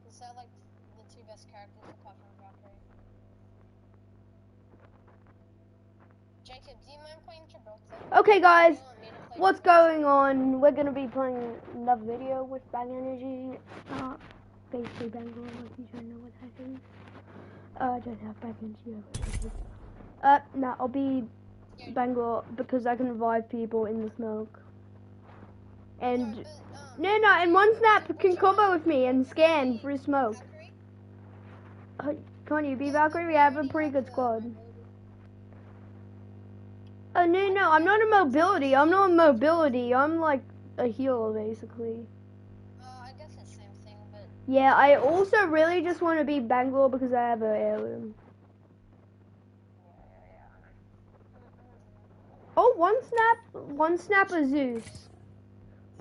Is that like the two best characters apart from Valkyrie? Jacob, do you mind playing Gibraltar? Okay, guys, what's going on? We're gonna be playing another video with Bang Energy. Basically Bangalore, if you don't know what that is. I don't have Bang Energy. No, I'll be Bangalore because I can revive people in the smoke. And no, and one snap can combo with me and scan through smoke. Come on, you be Valkyrie. We have a pretty good squad. Oh no, I'm not a mobility. I'm not a mobility. I'm like a healer basically. I guess it's the same thing, but Yeah, I also really just want to be Bangalore because I have an heirloom. Oh, one snap of Zeus.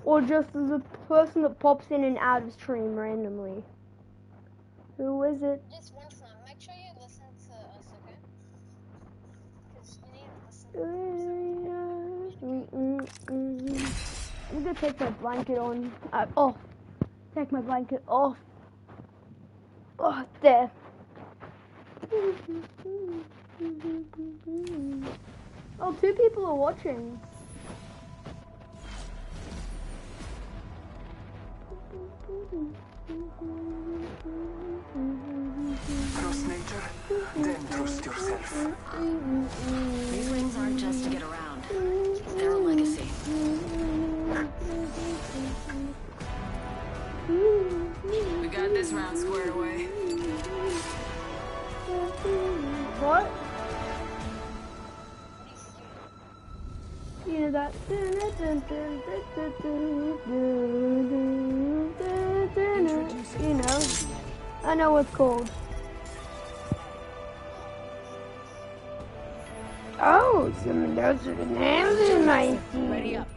Or just the person that pops in and out of stream randomly. Who is it? just one snap. Make sure you listen to us, okay? Because you need to listen. I'm gonna take my blanket on. Off. Take my blanket off. Oh, there. Oh, 2 people are watching. Trust nature, then trust yourself. These rings aren't just to get around. They're a legacy. We got this round squared away. What? You know that? You know. I know what's called. Oh, some of those are the names in my team. Ready up.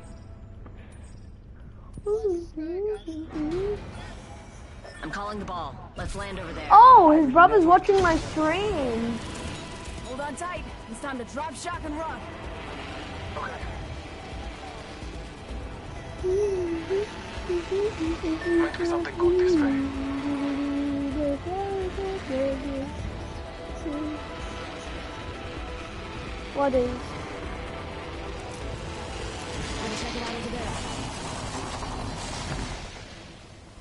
I'm calling the ball. Let's land over there. Oh, his brother's watching my stream. Hold on tight. It's time to drop, shock, and rock. Might be something good this way. What is?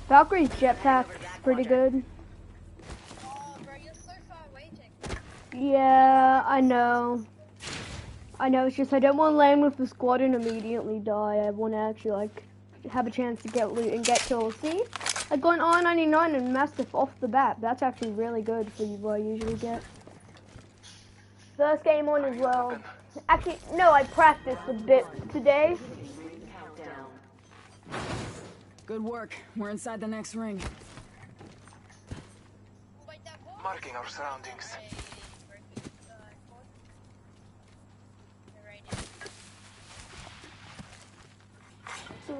Valkyrie's jetpack's pretty good. Oh, bro, you're so far away, Jacob. Yeah, I know. It's just I don't want to land with the squad and immediately die. I want to actually, like, have a chance to get loot and get kills. See? I got an R99 and Mastiff off the bat. That's actually really good for what I usually get. First game on as well. Actually, no, I practiced a bit today. Good work. We're inside the next ring. Wait, that ball? Marking our surroundings.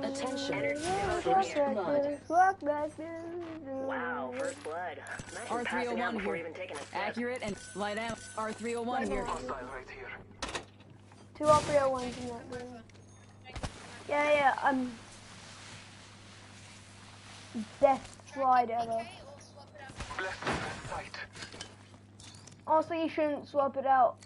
Attention. First blood. Wow, first blood. Imagine passing out R301 before here. even taking a step. Accurate and light ammo. R301 here. Hostile right here. 2 R301s in that room. Yeah, I'm best slide ever. Okay, we'll swap it out. Blessed with sight. Honestly, you shouldn't swap it out.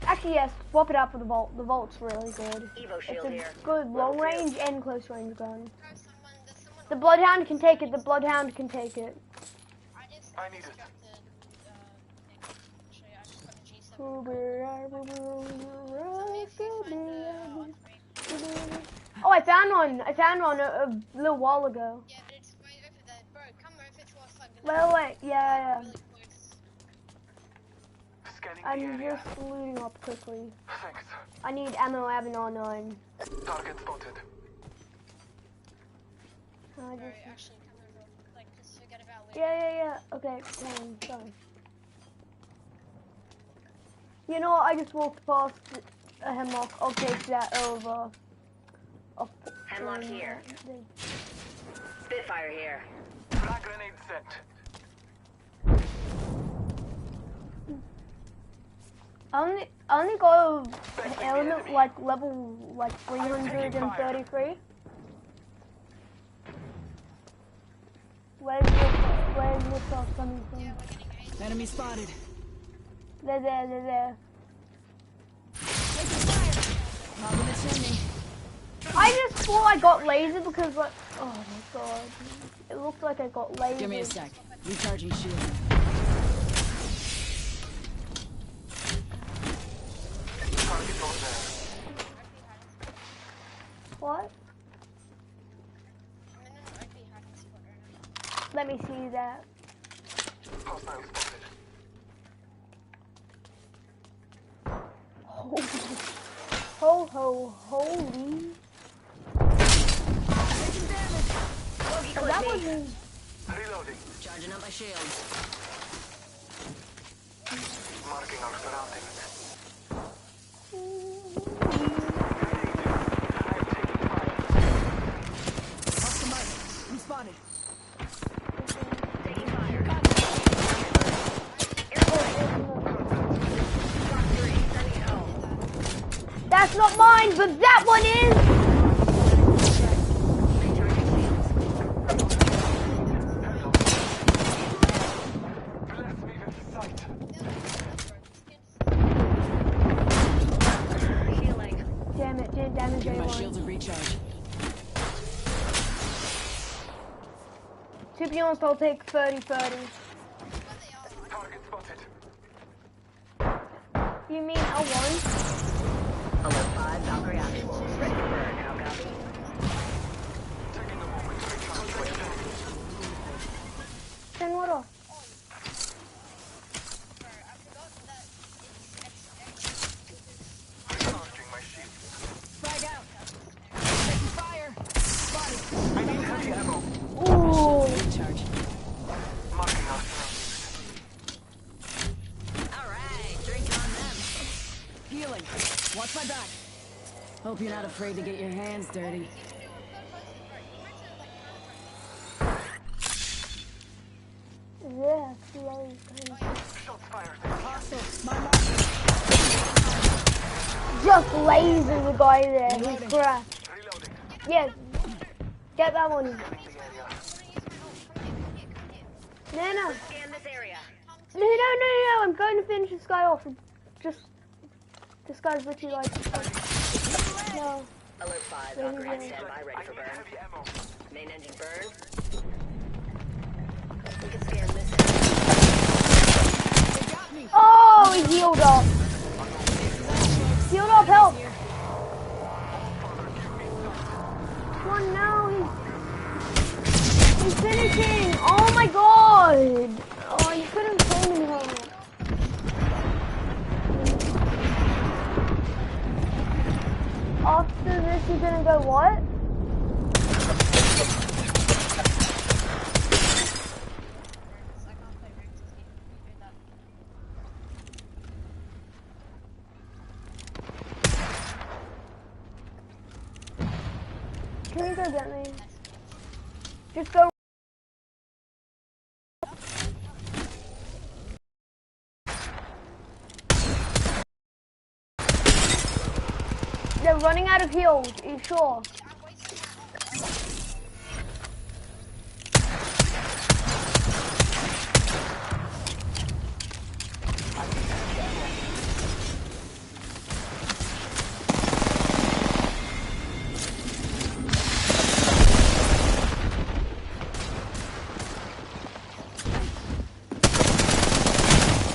Actually, yes, swap it out for the Volt. The Volt's really good. Evo It's shield a here. good long Level 2. range and close range gun. There's someone The Bloodhound can take it. The Bloodhound can take it. I need it. Oh, I found one. I found one a little while ago. Yeah, but it's way over there. Bro, come over to us like Wait, yeah. really close. Scanning the I'm area. just looting up quickly. Thanks. I need ammo. I have an R9. Target spotted. I Bro, just... actually, come over. Like, just forget about it. Yeah. Okay, done. You know what? I just walked past a hemlock. I'll take that over. Hemlock here. Spitfire here. Flag grenade sent. I only got an element like level 333. stuff coming from. Yeah, we're getting AIDS. Enemy spotted. They're there. Top of the chimney. I just thought I got laser because like, oh my god. It looked like I got laser. Give me a sec. Recharging shield. Target over there. What? I'm in an OP hiding spot right now. Let me see that. Hostile spotted. Holy. Oh, that wasn't. Reloading. Charging up my shields. Marking our surroundings. Off the mic. I'm spotted. Taking fire. That's not mine, but that one is. Bless me with sight. Healing. Damn it, didn't damage Give my anyone. shields a recharge. To be honest, I'll take 30-30. Target spotted. You mean L1? Alert 5, Valkyrie actual. Ready to burn. How copy? Taking a moment to recharge my shield. Then what off? Recharging my shield. Frag out. Taking fire. Spotted. I need heavy ammo. Ooh. Recharge. Marking our surroundings. Alright, drink on them. Healing. Watch my back. Hope you're not afraid to get your hands dirty. Yeah, close. Shots fired. Hostile. My mark. Just laser the guy there. He's Reloading. crashed. Reloading. Yeah. Get that one. The area. No. Scan this area. No. I'm going to finish this guy off. Just. This guy's literally like. No. Alert 5, Valkyrie on standby, ready for burn. Heavy ammo. Main engine burn. We can scan this They got me. Oh, he healed up. Healed up, help. Come on now. He's finishing. Oh my god. Oh, you couldn't play me home. After this, you're gonna go what? Can you go get me? Just go. They're running out of heals, are you sure?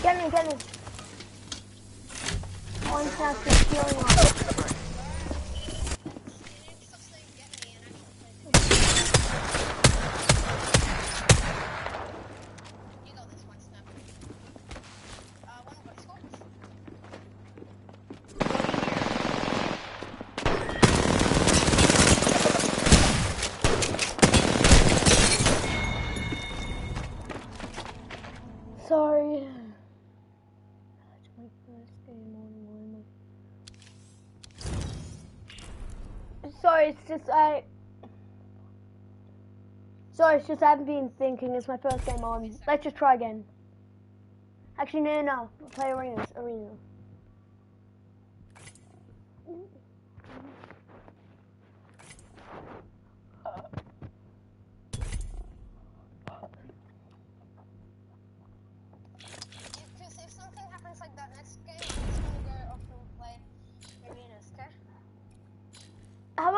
Get me. One tap is healing up. Sorry. It's my first game online. Sorry, it's just I haven't been thinking. It's my first game on. Let's just try again. Actually, no. We'll play arena.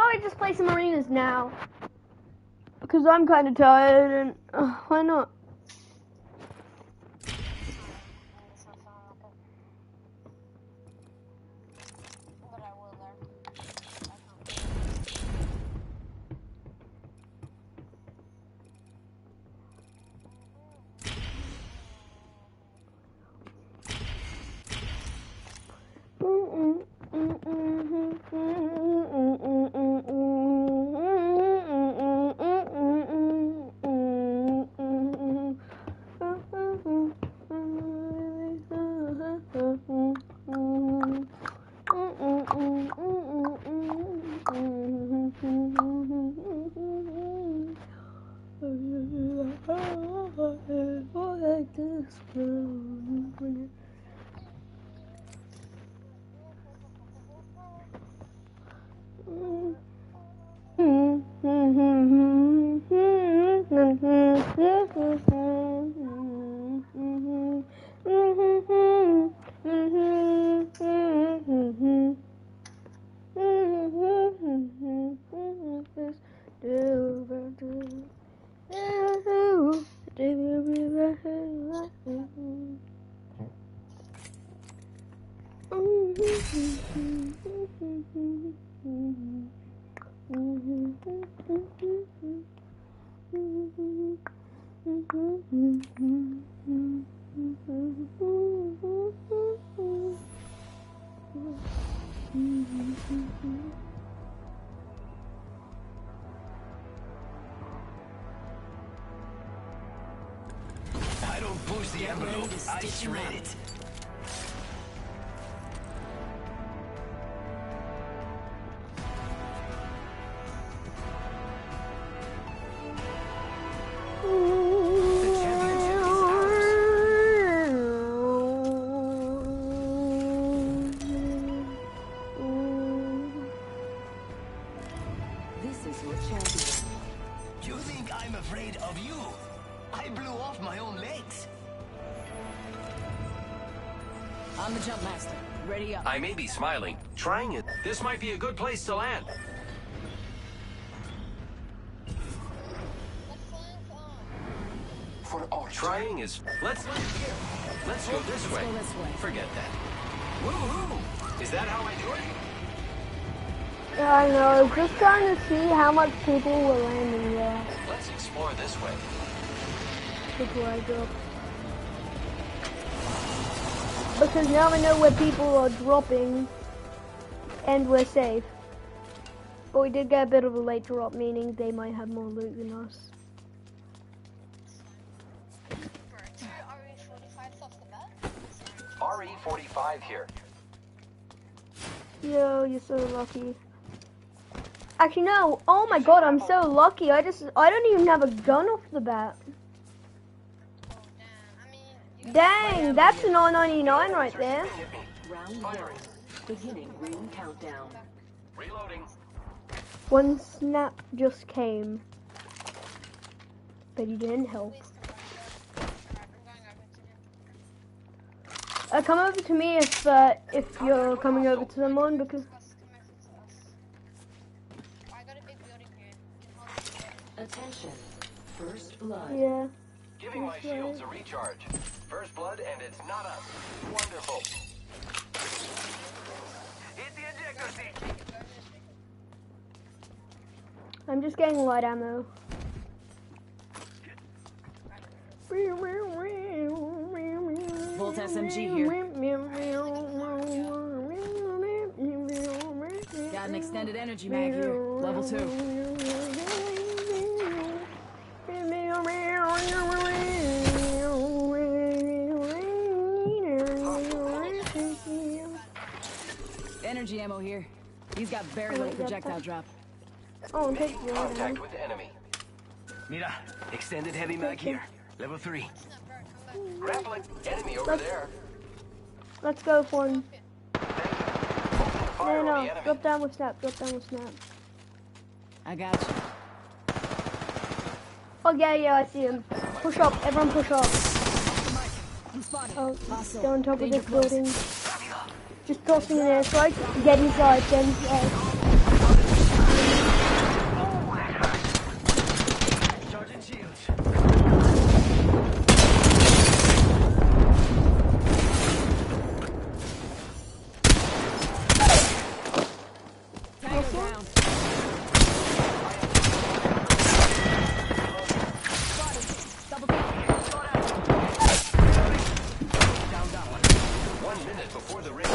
I just play some arenas now? Because I'm kind of tired and why not? It's not feeling like it. But I will learn. I I don't push the envelope, I shred it. The championship is ours. This is your champion. You think I'm afraid of you? I blew off my own legs. I'm the jump master. Ready up. I may be smiling. Trying it. This might be a good place to land. Let's flank on. For all trying is. Let's land here. Let's go this way. go this way. Forget that. Woohoo! Is that how I do it? Yeah, I know. Just trying to see how much people were landing there Let's explore this way. before I drop. Because now I know where people are dropping, and we're safe. But we did get a bit of a late drop, meaning they might have more loot than us. For 2 RE45s off the bat. RE45 here. Yo, you're so lucky. Actually, no. Oh my god, I'm so lucky. I don't even have a gun off the bat. Oh, damn. I mean, you Dang, that's an R99 right there. Round one. Beginning ring countdown. Reloading. One snap just came. But he didn't help. please come Come back there. Alright, we're going over to him. over to me if you're coming over to someone because Come over to us. I got a big building here. You can hold it there. Attention. First blood. yeah. Giving my shields a recharge. First blood, and it's not us. Wonderful. Hit the ejector seat. I'm just getting light ammo. Volt SMG here. Got an extended energy mag here. Level 2. Energy ammo here. He's got very little projectile drop. Oh, take Making the light ammo. contact with enemy. Mira, extended heavy mag here. Level 3. Snap, bro, come back. Grappling. Enemy over Let's- there. Let's go for him. Fire No, on the no. enemy. Drop down with snap. Drop down with snap. I got you. Oh, yeah, I see him. Push up. Everyone push up. I'm spotted. Oh, Hostile. go on top of Danger this close. building. Just tossing an airstrike. Get inside. Get inside. it before the ring.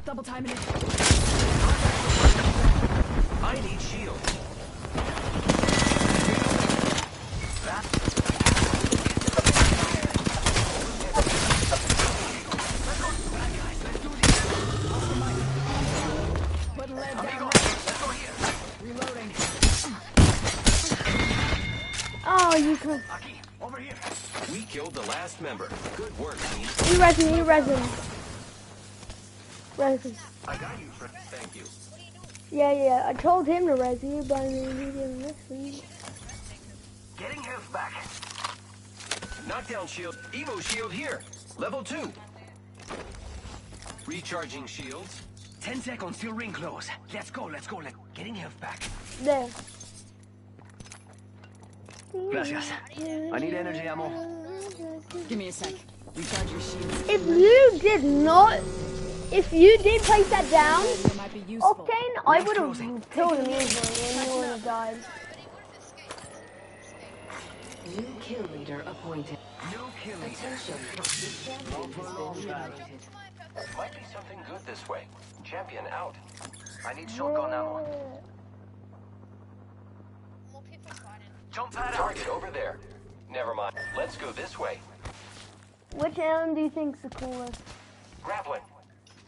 Double timing it. I need shield. Putting lead down. Reloading. Oh, you can. Aquí, over here. We killed the last member. Good work, team. You resin, you resin. Resin. I got you, friend. Thank you. Yeah, I told him to resin you, but I mean, he didn't listen. Getting health back. Knockdown shield. Evo shield here. Level 2. Recharging shields. 10 seconds till ring close. Let's go. Getting health back. There. Gracias. I need energy ammo. Give me a sec. Recharge your shield. If you did place that down, It might be useful. Octane, I would have killed him easily and you would have died. New kill leader appointed. New kill leader. Attention. Champion has been eliminated. Might be something good this way. Champion out. I need shotgun ammo. More people fighting. Jump pad out. Target over there. Never mind. Let's go this way. Which animal do you think's the coolest? Grappling.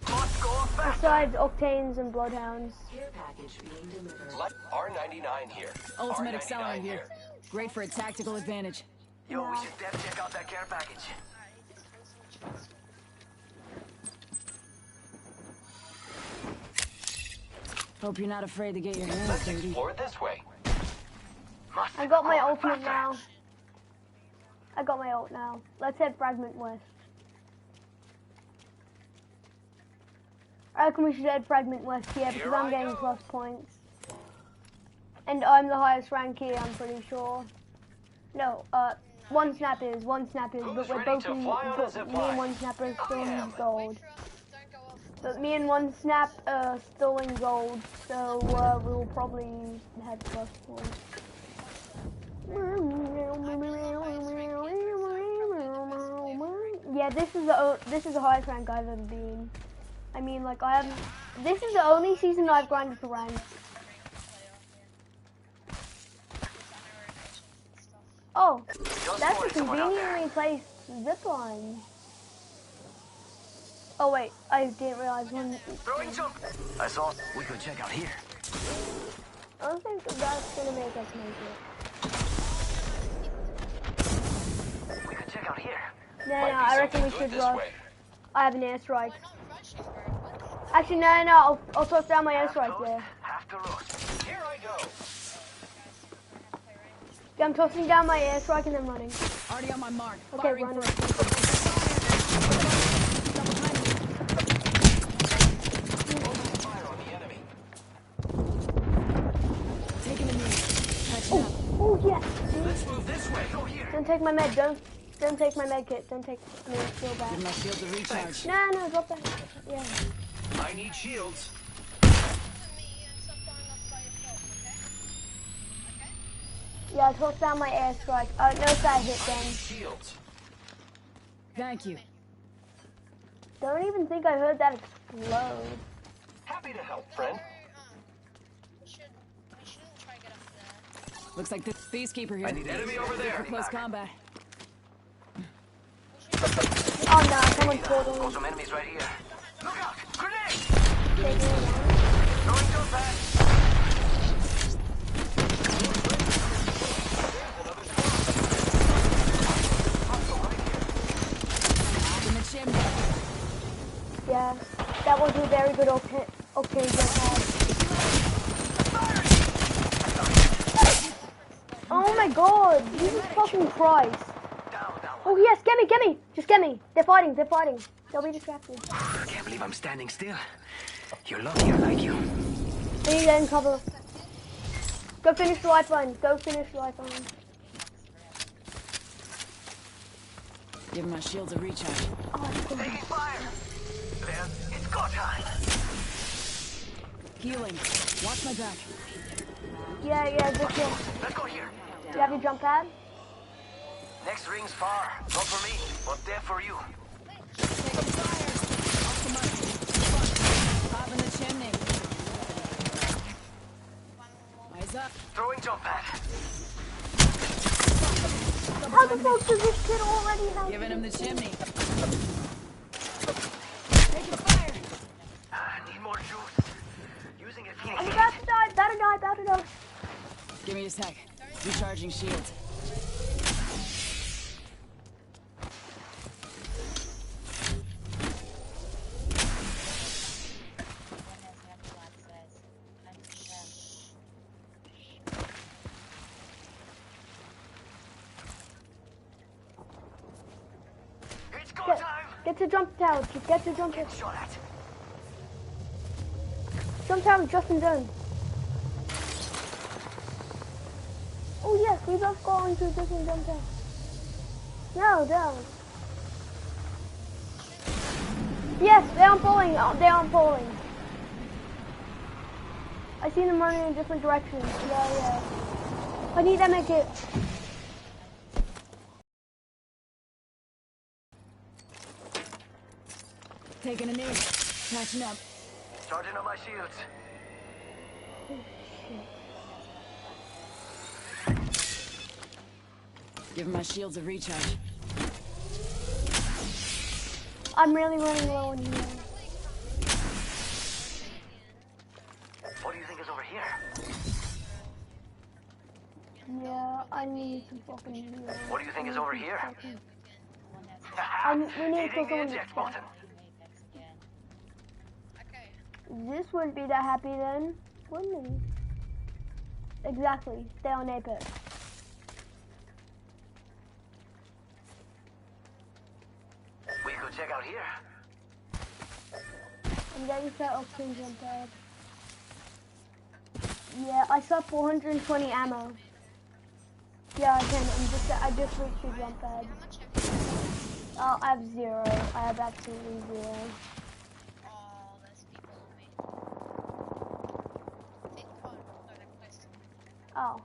Must go fast. Besides Octanes and Bloodhounds. Care package being delivered. Like R99 here. Ultimate R99 accelerant here. Great for a tactical advantage. Yo, we should def check out that care package. Hope you're not afraid to get your hands Let's dirty. explore this way. Must I got my go ultimate faster. now. I got my ult now. Let's head Fragment West. I reckon we should head Fragment West here because I'm getting plus points. And I'm the highest rank here, I'm pretty sure. No, one snap is, but Who's we're ready both to in, fly on a but zip me line? and one snapper are still in am. gold. Wait for us. Don't go off. But me and one snap still in gold, so we will probably head plus points. Yeah, this is the highest rank I've ever been. I mean, like this is the only season I've grinded for rank. Oh, that's a conveniently placed zipline. Oh wait, I didn't realize one. Throwing jump. I saw. We could check out here. I don't think that's gonna make us make it. We could check out here. No, Might be I reckon we something should good this rush. way. I have an airstrike. Not rushing, bro. What? Actually, no, I'll toss down my airstrike there. Have to rush. Here I go. Yeah, I'm tossing down my airstrike and then running. Already on my mark. Okay, Firing running. Fire on the enemy. Taking a knee. Catching up. Oh yeah. Let's move this way. Go here. Don't take my med. Don't take my med kit. Don't take. I mean, feel Give bad. my shield to recharge. No, drop that. Yeah. I need shields. Me and stop going off by yourself, okay? Okay? Yeah, I tossed down my airstrike. No, that hit I need them. shields. Thank you. Don't even think I heard that explode. Happy to help, friend. We shouldn't try to get up there. Looks like this Peacekeeper here. I need enemy over there. For close combat. Oh no, someone's portaling. Got some enemies right here. Look out! Grenade! Taking it down. Throwing jump pad. In the chimney. Yeah, that was a very good okay had. Oh my god, Jesus fucking Christ. Down. Oh yes, get me, just get me. They're fighting. They'll be distracted. I can't believe I'm standing still. You're lucky I like you. I need to get in cover. Go finish the lifeline. Give my shield a recharge. Oh, that's good. Taking fire. Then it's go time. Healing. Watch my back. Yeah, good kill. Let's go here. You have your jump pad? Next ring's far. Not for me, but there for you. Up in the chimney. Eyes up. Throwing jump pad. How the fuck does this kid already have? Giving him the chimney. Taking fire. Need more juice. Using a I'm Phoenix. about to die, about to die. Give me a sec. Recharging shields. It's go Get, time. get to jump tower, get to jump tower. Shot at. Jump tower, Justin done. Oh yes, we both got into a different jump tower. No, down. Yes, they're on bowling. They're on bowling. I see them running in different directions. Yeah. I need that make it. Taking a knee. Catching up. Charging on my shields. Giving my shields a recharge. I'm really running low in here. What do you think is over here? Yeah, I need some fucking heal. What do you think is over here? We need to kill Hitting the someone. eject button. Okay. This wouldn't be that happy then, wouldn't it? Exactly. Stay on Apex. We could check out here. I'm getting set up to jump pad. Yeah, I saw 420 ammo. Yeah, I can. I just reached the jump pad. How much have you? Oh, I have 0. I have absolutely 0. Oh, there's people on me. Take code. Don't request. Oh.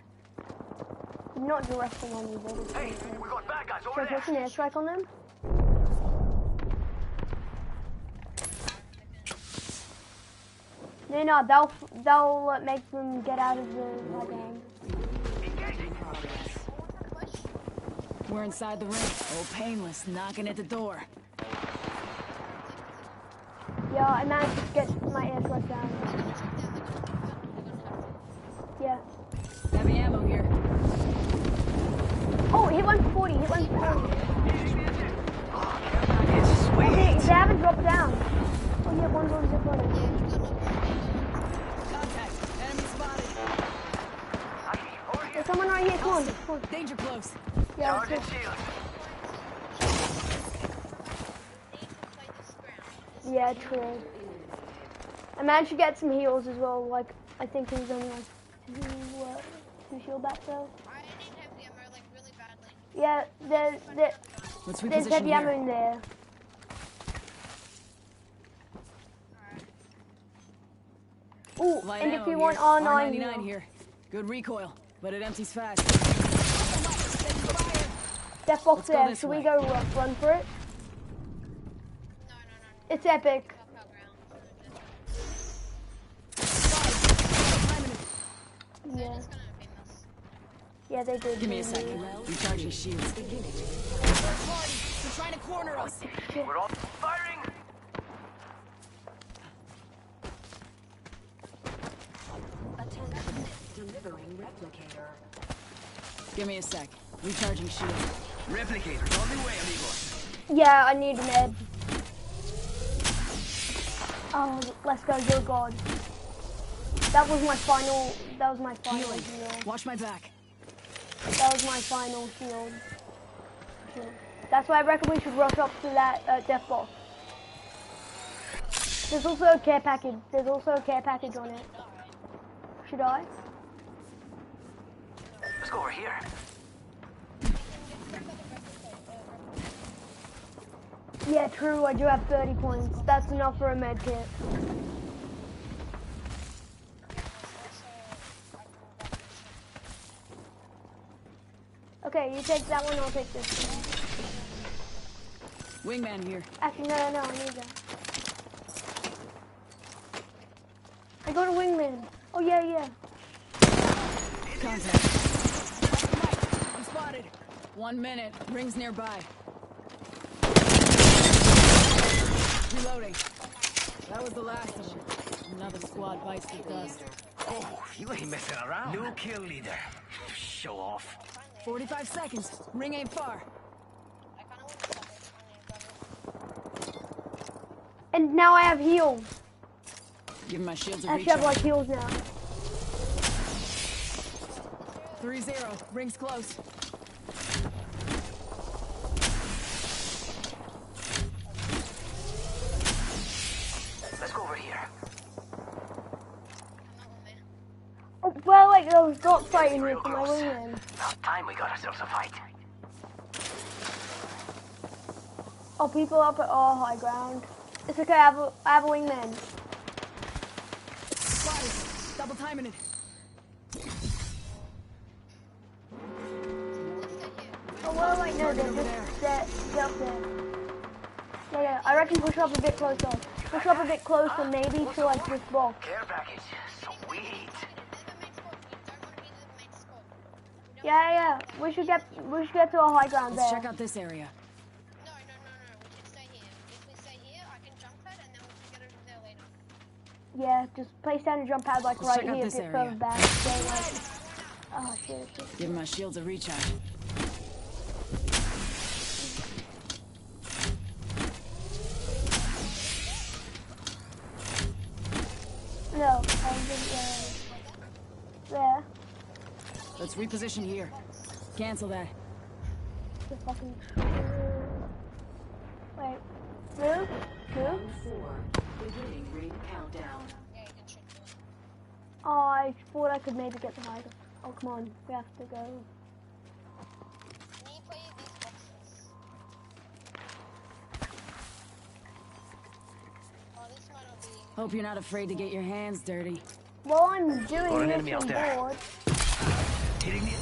Not directing on you, but it's Hey, we got bad guys Should over I there. push an airstrike on them? No, they'll make them get out of the high ground. Engaging. We're inside the ring. Oh, painless. Knocking at the door. Yeah, I managed to get my airstrike down. Yeah. Heavy ammo here. Oh, hit one for 40, hit one for 40. It's Okay, sweet. they haven't dropped down. Oh yeah, one's on zip line. Contact. Enemy spotted. Over here. There's someone right here, come on. Danger close. Yeah, Charging let's shields. yeah, true. I managed to get some heals as well, like, I think it was only like two shield back though. I need heavy ammo like really badly. Yeah, Let's there's reposition heavy ammo here. in there. Ooh, Light and if ammo you want here. R9 R99 here. Good recoil, but it empties fast. Death box Let's go there. this Should we way. go run for it? No. It's epic. Up our ground. Yeah. They're just gonna beam us. Yeah, they did. Give me a do. second. Recharging shields. They're trying to corner us. We're all firing. Attention. Delivering replicator. Give me a sec. Recharging shields. Replicators on the way, amigos. Yeah, I need an ed. Oh, let's go, dear God. That was my final Healing. heal. Watch my back. That was my final shield. That's why I reckon we should rush up to that death box. There's also a care package. There's also a care package on it. Should I? Let's go over here. Yeah, true. I do have 30 points. That's enough for a med kit. Okay, you take that one. I'll take this one. Wingman here. Actually, no, I need that. I got a wingman. Oh yeah, yeah. Contact. I'm spotted. 1 minute. Rings nearby. Reloading. That was the last of them. Another squad bites the dust. Oh, you ain't messing around. New kill leader. Show off. 45 seconds. Ring ain't far. I kind of want to stop it. And now I have heals. Give my shields a I actually have like recharge. heals now. 3-0. Rings close. Let's go over here. Oh, well, like there was dog fighting here for my wingman. About time we got ourselves a fight. Oh, people up at all high ground. It's okay, I have a wingman. Spotted. Double timing it. Oh, well, like no, they're just they're up there. Yeah, yeah, I reckon push up a bit closer. Push up a bit closer, maybe to like this block. Care package. Sweet. Yeah, yeah, we should get to a high ground Let's there. check out this area. No. We can stay here. If we stay here, I can jump pad and then we can get over there later. Yeah, just place down a jump pad like Let's right check out here, this get area. further back. Stay like, oh shit. Give my shields a recharge. No, I'm just there. Let's reposition here. Cancel that. The fucking. Wait. Two? Beginning ring countdown. Yeah, you can shoot me. Oh, I thought I could maybe get the high. Oh, come on. We have to go. Can you play these boxes? Oh, this might not be. Hope you're not afraid to get your hands dirty. While I'm doing Got an this enemy out on there. board, Hitting it.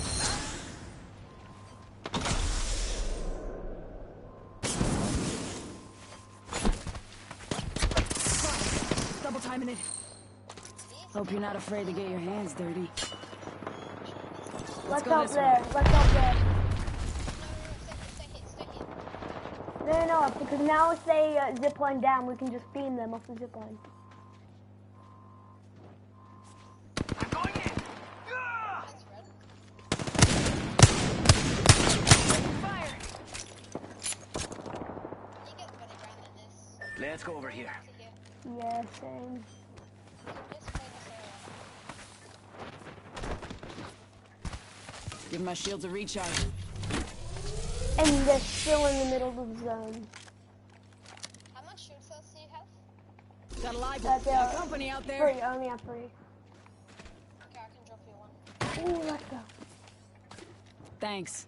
Double timing it. Hope you're not afraid to get your hands dirty. let's go help this there. way. Let's help there. Stay here. No, because now if they zip line down, we can just beam them off the zip line. I'm going in. Ah! That's red. Fire! You get better ground than this. Let's go over here. To here. Yeah, same. Just play this area. Give my shields a recharge. And they're still in the middle of the zone. How much shoot cells do you have? Got a live There are company out there. 3, I only have 3. Okay, I can drop you one. Ooh, let's go. Thanks.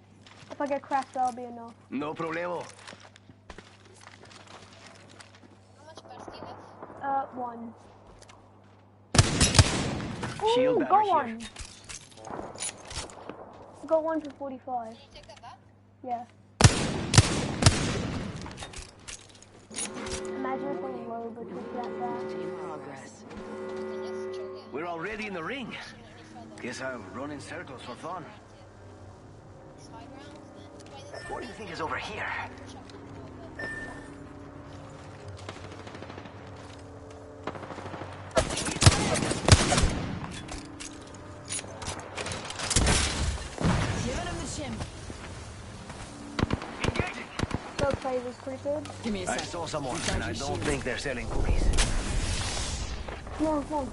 If I get crashed, that'll be enough. No problemo. How much burst do you have? 1. Shield Ooh, battery go here. on. Got 1 for 45. Can you take that back? Yeah. Imagine if a robot took that back. In progress. You can just chill here. We're already in the ring. Shouldn't any further. Guess I'll run in circles for fun. It's high ground, then. Wait, there's What do you think is over here? Giving him the chin. Engaging. Those plays is pretty good. Give me a I sec. saw someone, Recharge and I your don't shields. think they're selling cookies. Come on, come on.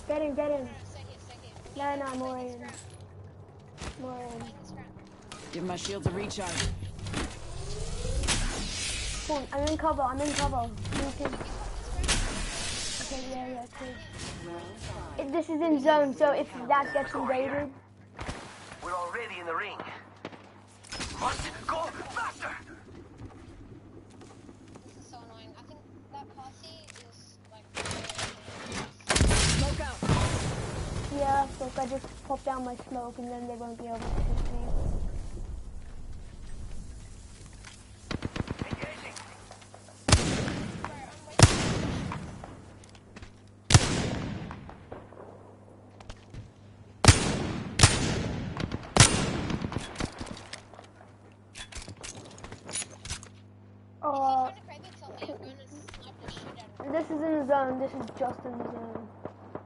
Get in, get in. Stay here, stay here. No, I'm already in. I'm already in. Play this ground. Give my shields a recharge. Come on, I'm in cover, I'm in cover. You can... Okay, yeah, cool. This is in zone, so if that gets invaded, We're already in the ring. Must go faster. This is so annoying. I think that posse is like. Smoke out. yeah, so if I just pop down my smoke and then they won't be able to shoot me. Engaging. Uh, If you find a Kraber, tell me. I'm gonna snipe the shit out of it. this is in the zone. This is just in the zone.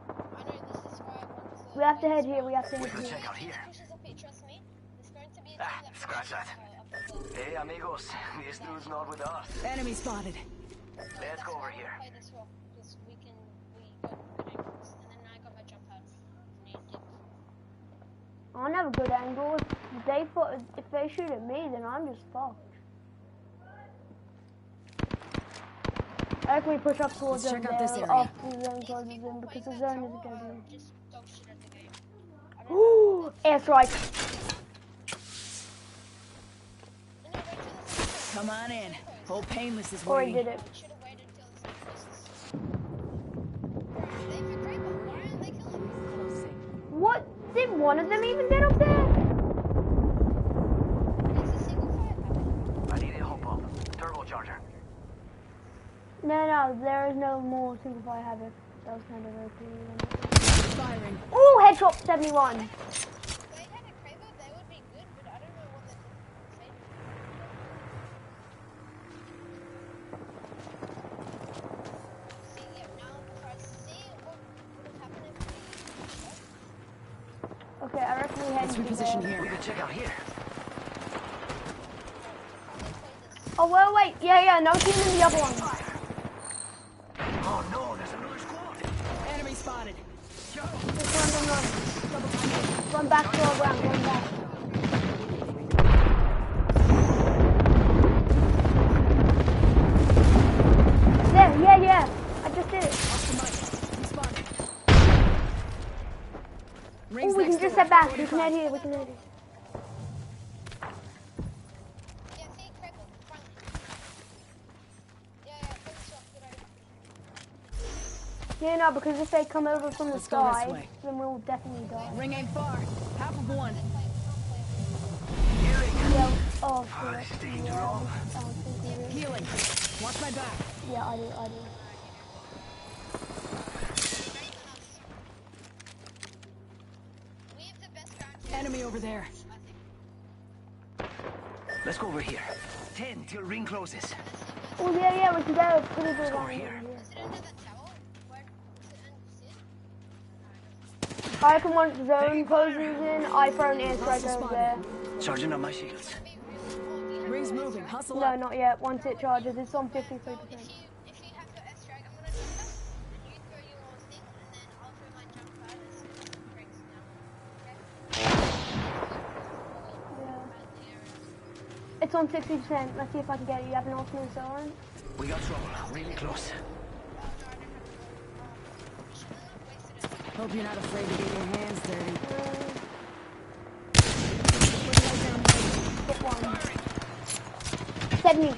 I know this is why I want to. We have to head here. We have to We head could here. check out here. Pushes up here, trust me. There's going to be a team Ah, that scratch pushes that. up there. Hey, amigos. This dude's not with us. Enemy spotted. Let's go over here. Play this well, because we got good angles, and then I got my jump pads. Need it. I don't have a good angle. If they shoot at me, then I'm just fucked. I reckon we push up towards Let's them check out this there, area. after the zone closes in, because the zone isn't going to be. Just dog shit at the game. I don't know. Ooh, airstrike. No, wait till this is Come on in. Old Painless is Already waiting. did it. should have waited till this is Bro, they have a Kraber. Why aren't they killing me? What? Did one of them even get up there? It's a single fire habit. I need a hop up. Turbocharger. No, there is no more single fire havoc. That was kind of OP. Firing. Ooh, headshot 71. If they had a Kraber, they would be good, but I don't know what they're saying. See, yeah, now try to see what would happen if we Okay, I reckon we head Let's into reposition there. We here. could check out here. probably play this. Oh, well, wait. Yeah, no team in the other one. Oh no, there's another squad. Enemy spotted. Just run. Run back to our ground, run back. There, yeah. I just did it. Off the mic. He spotted. Rings Ooh, we can next just door. head back. We can 45. head here, we can head here. Yeah, see, Kraber, front. Yeah, play this off, good idea. Yeah, no, because if they come over from the Let's go this sky, way. then we'll definitely die. Ring ain't far. Half of one. Yeah, oh, shit. this is taking too Yeah, long. I don't think we do. Healing. Watch my back. Yeah, I do. We have the best ground. Enemy over there. I think. Let's go over here. 10 till ring closes. Oh, yeah, we can go pretty good go around here. here. Is it under that tower? Where is it under sit? I reckon once the zone closes in, I throw an airstrike Hostile over spotted. there. Charging up my shields. Be really cool. Do you have Rings your moving. airstrike? Hustle No, up. not yet. Once it charges, it's on 53%. If you have your airstrike, I'm gonna jump up, and you throw your thing, and then I'll throw my jump pad as soon as it breaks down. Okay? It's on 60%. Let's see if I can get it. You have an ultimate on? We got trouble. Really close. Hope you're not afraid to get your hands dirty. Hit one.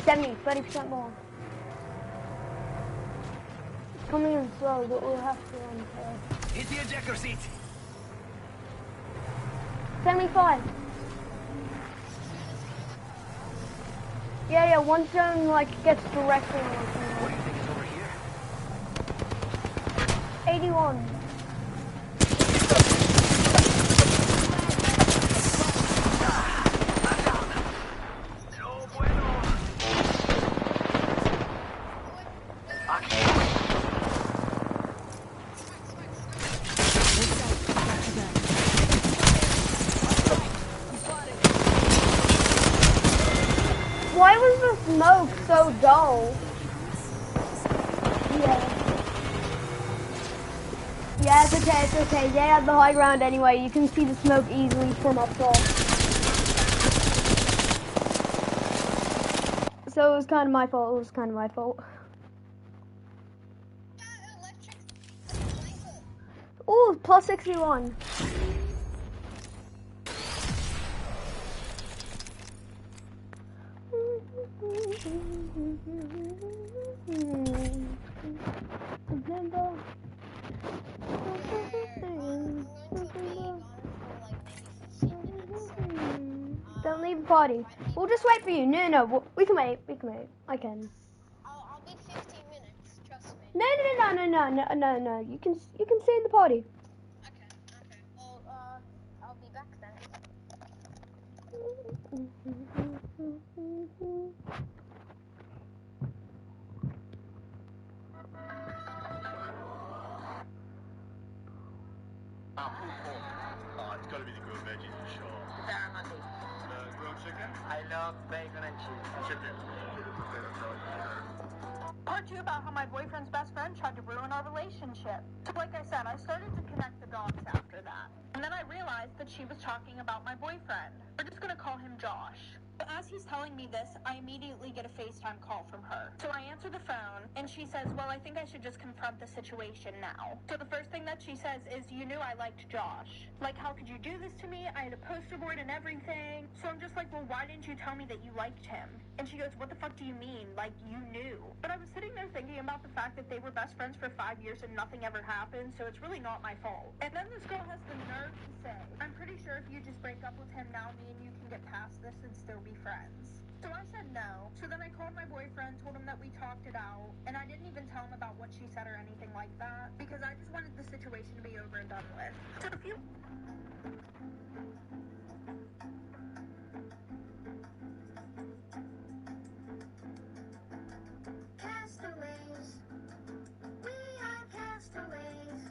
70, 30% more. It's coming in slow, but we'll have to run fast. Hit the ejector seat. 75. Yeah, one zone like gets directly on What do you think is over here? 81. No bueno. Aquí. Why was the smoke so dull? Yeah. Yeah, it's okay. They have the high ground anyway. You can see the smoke easily from up top. So it was kind of my fault. Ooh, plus 61. Don't leave the party. We'll just wait for you. No, we can wait. I can. I'll be 15 minutes, trust me. No. You can stay in the party. Okay. Well, I'll be back then. milk, bacon, and cheese. Part 2 about how my boyfriend's best friend tried to ruin our relationship. So like I said, I started to connect the dots after that. And then I realized that she was talking about my boyfriend. We're just gonna call him Josh. As he's telling me this, I immediately get a FaceTime call from her. So I answer the phone, and she says, well, I think I should just confront the situation now. So the first thing that she says is, you knew I liked Josh. Like, how could you do this to me? I had a poster board and everything. So I'm just like, well, why didn't you tell me that you liked him? And she goes, what the fuck do you mean? Like, you knew. But I was sitting there thinking about the fact that they were best friends for 5 years and nothing ever happened, so it's really not my fault. And then this girl has the nerve to say, I'm pretty sure if you just break up with him now, me and you can get past this and still be friends. So I said no. So then I called my boyfriend, told him that we talked it out, and I didn't even tell him about what she said or anything like that, because I just wanted the situation to be over and done with. So if you... Castaways, we are castaways.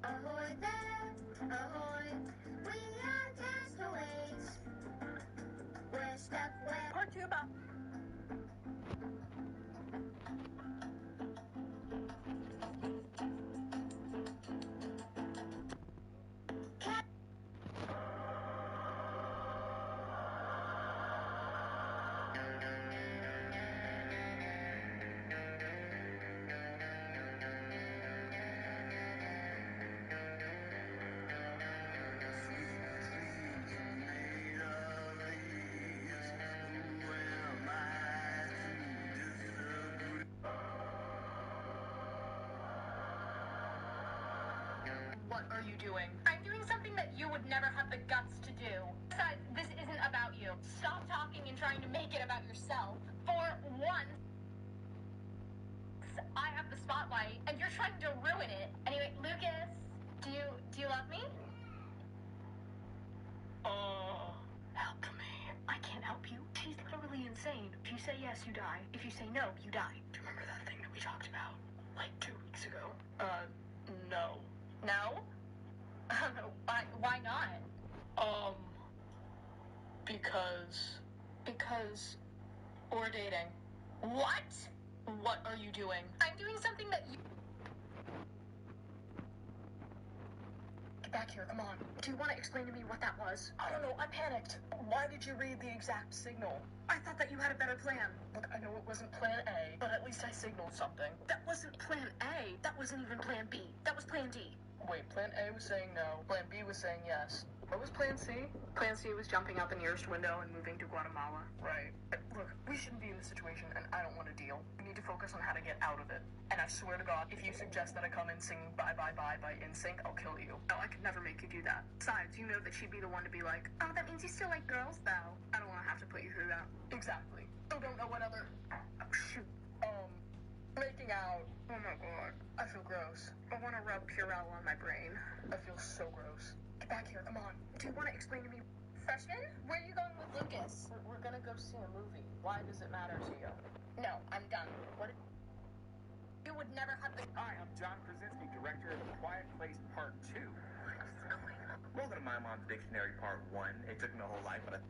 Ahoy there, ahoy, we are castaways. We're stuck where... Part 2 about... What are you doing? I'm doing something that you would never have the guts to do. Besides, this isn't about you. Stop talking and trying to make it about yourself. For once, I have the spotlight, and you're trying to ruin it. Anyway, Lucas, do you love me? Help me. I can't help you. She's literally insane. If you say yes, you die. If you say no, you die. Do you remember that thing that we talked about, like 2 weeks ago? No. No? Why not? Because we're dating. What? What are you doing? I'm doing something that you... Get back here, come on. Do you want to explain to me what that was? I don't know, I panicked. Why did you read the exact signal? I thought that you had a better plan. Look, I know it wasn't plan A, but at least I signaled something. That wasn't plan A. That wasn't even plan B. That was plan D. Wait, plan A was saying no. Plan B was saying yes. What was plan C? Plan C was jumping out the nearest window and moving to Guatemala. Right. Look, we shouldn't be in this situation, and I don't want to deal. We need to focus on how to get out of it. And I swear to God, if you suggest that I come in singing Bye Bye Bye by NSYNC, I'll kill you. No, I could never make you do that. Besides, you know that she'd be the one to be like, oh, that means you still like girls, though. I don't want to have to put you through that. Exactly. Still don't know what other... Oh, shoot. Making out. Oh my God. I feel gross. I want to rub Purell on my brain. I feel so gross. Get back here, come on. Do you want to explain to me? Freshman? Where are you going with Lucas? We're gonna go see a movie. Why does it matter to you? No, I'm done. What? You would never have the... Hi, I'm John Krasinski, director of The Quiet Place Part 2. Welcome to My Mom's Dictionary Part 1. It took me a whole life, but I...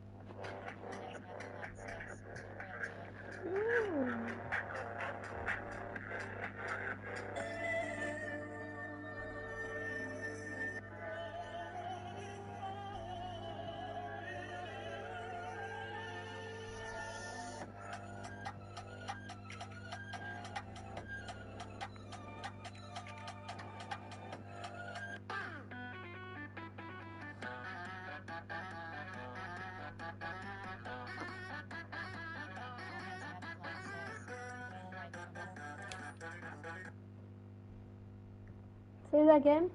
Say that again.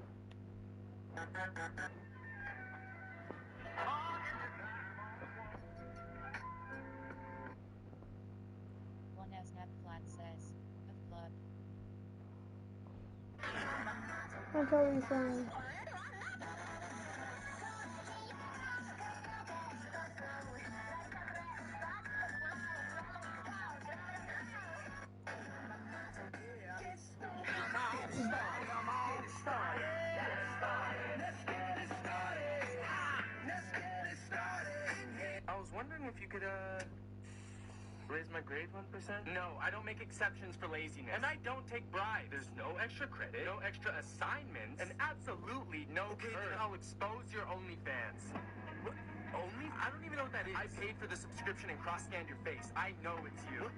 One as Netflix says, of blood. That's what he's saying. could, raise my grade 1%? No, I don't make exceptions for laziness. And I don't take bribes. There's no extra credit, no extra assignments, and absolutely no curse. Then I'll expose your OnlyFans. What? Only? I don't even know what that is. I paid for the subscription and cross-scanned your face. I know it's you.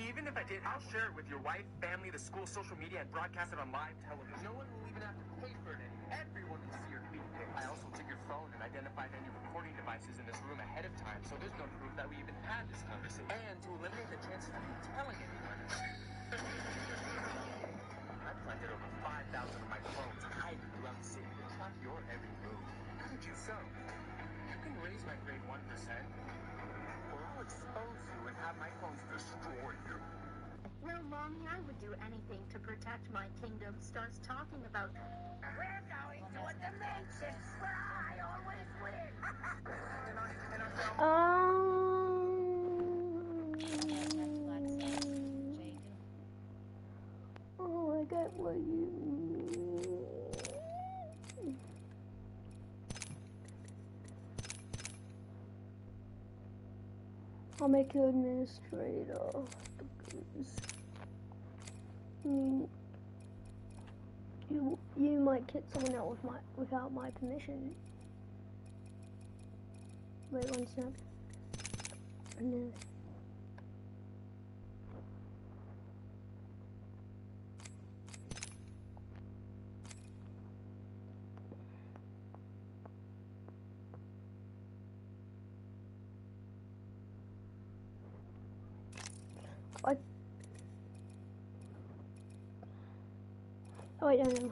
Even if I did, I'll share it with your wife, family, the school, social media, and broadcast it on live television. No one will even have to pay for it anymore. Everyone will see your feet pics. I also took your phone and identified any recording devices in this room ahead of time, so there's no proof that we even had this conversation. And to eliminate the chances of you telling anyone, I planted over 5,000 of my clones hiding throughout the city to track your every move. How did you so? You can raise my grade 1%, or I'll expose you and have my clones destroy you. Well, Mommy, I would do anything to protect my kingdom. Starts talking about, we're going to a dimension where I always win. Oh, I get what you mean. I'll make you administrator because I mean, you might kick someone out without my permission. Wait one sec. And then oh wait, no.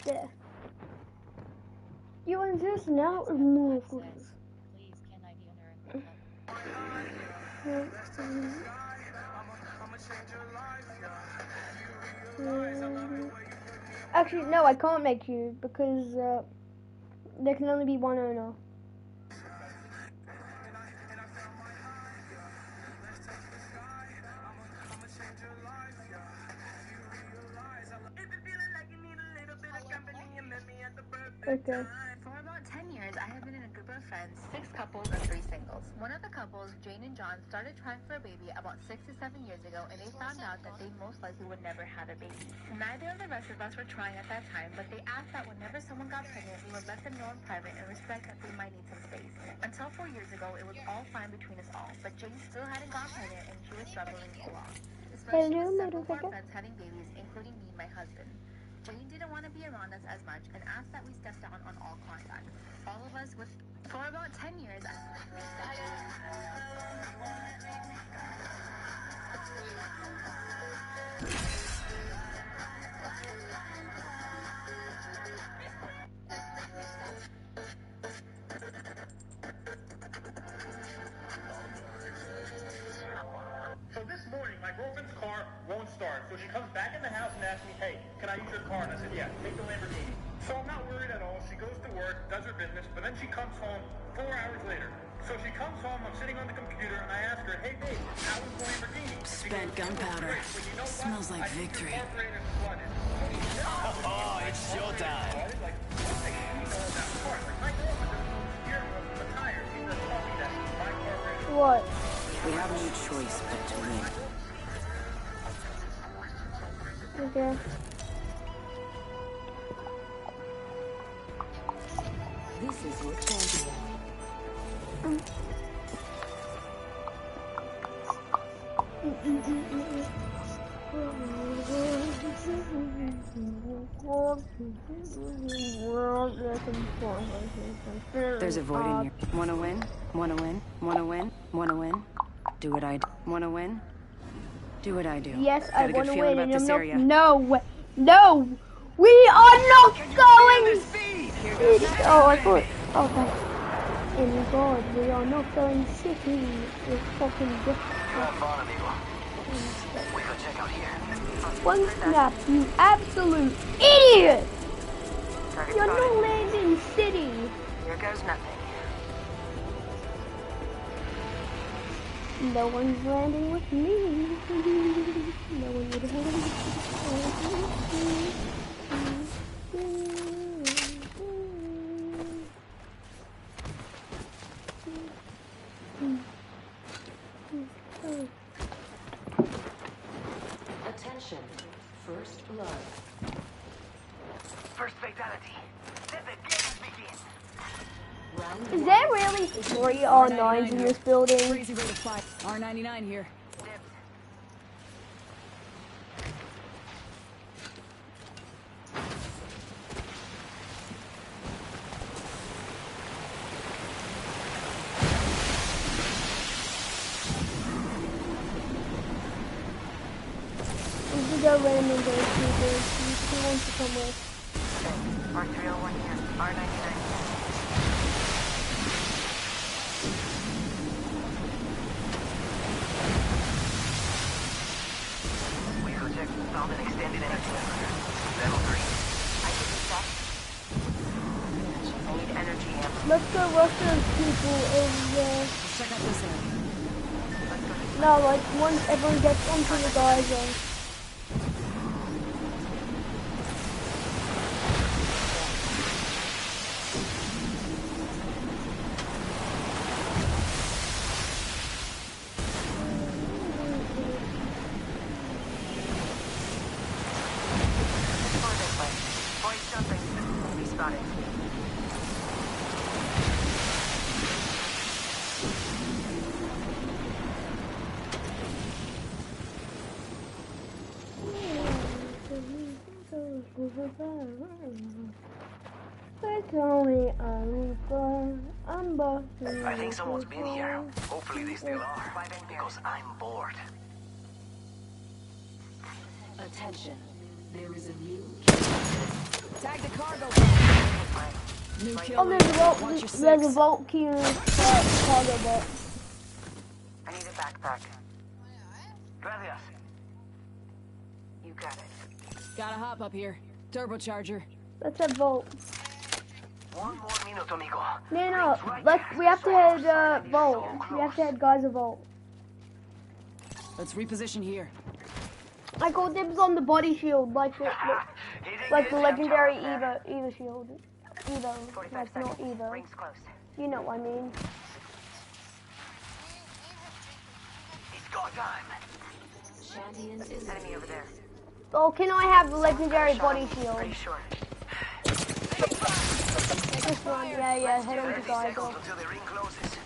There. You are just now removed. Please, can I be under Actually, no, I can't make you because there can only be one owner. Okay. For about 10 years, I have been in a group of friends, 6 couples and 3 singles. One of the couples, Jane and John, started trying for a baby about 6 to 7 years ago, and they found out that they most likely would never have a baby. Neither of the rest of us were trying at that time, but they asked that whenever someone got pregnant, we would let them know in private and respect that they might need some space. Until 4 years ago, it was all fine between us all, but Jane still hadn't got pregnant, and she was struggling along. Especially with several of our friends having babies, including me and my husband. Jane didn't want to be around us as much and asked that we step down on all contact. All of us with, for about 10 years, So this morning, my girlfriend's car won't start, so she comes back in the house and asks me, hey, can I use your car? And I said, yeah, take the Lamborghini. So I'm not worried at all. She goes to work, does her business, but then she comes home 4 hours later. So she comes home, I'm sitting on the computer, and I ask her, hey, babe, how was the Lamborghini? Spent gunpowder. Smells like victory. Oh, it's showtime. What? We have no choice but to win. Okay. This is your champion. There's a void in here. Wanna win? Wanna win? Wanna win? Wanna win? Do what I do. Wanna win? Do what I do. Yes, I want to win, and I'm not. Area. No, no, we are not going. Oh, I thought. Oh, God. In God, we are not going city. It's fucking different. We go check out here. One snap, you absolute idiot! You're not landing city. Here goes nothing. No one's landing with me. No one would have. Attention. First blood. First fatality. Let the games begin. Round Is there really 3 R9s in this building? Crazy rate of fire. R99 here. We should go random those people. Who wants to come with? R301 here. R99 here. We project found an extended energy generator. Level 3. I can do that. I need energy amp. Let's go rush those people over there. Check out this area. No, like once everyone gets onto the geyser. Or this way. Boys jumping. Be spotted. I think someone's been here. Hopefully they still are. Because I'm bored. Attention. There is a new Tag the cargo. New kill. Oh, there's a vault. Watch your There's a six. vault key in the cargo bit. I need a backpack. Gracias. You got it. Gotta hop up here. Turbocharger. That's a vault. One more minute, amigo. No, we have to head vault. We have to head Geyser vault. Let's reposition here. I got dibs on the body shield, like the legendary Eva shield. Evo, 45 like not seconds. Evo. Rings close. You know what I mean. It's go time. Champions is enemy over there. Oh, can I have the legendary body shield? Pretty sure. This one, yeah, head on to 30 Geyser. seconds until the ring closes.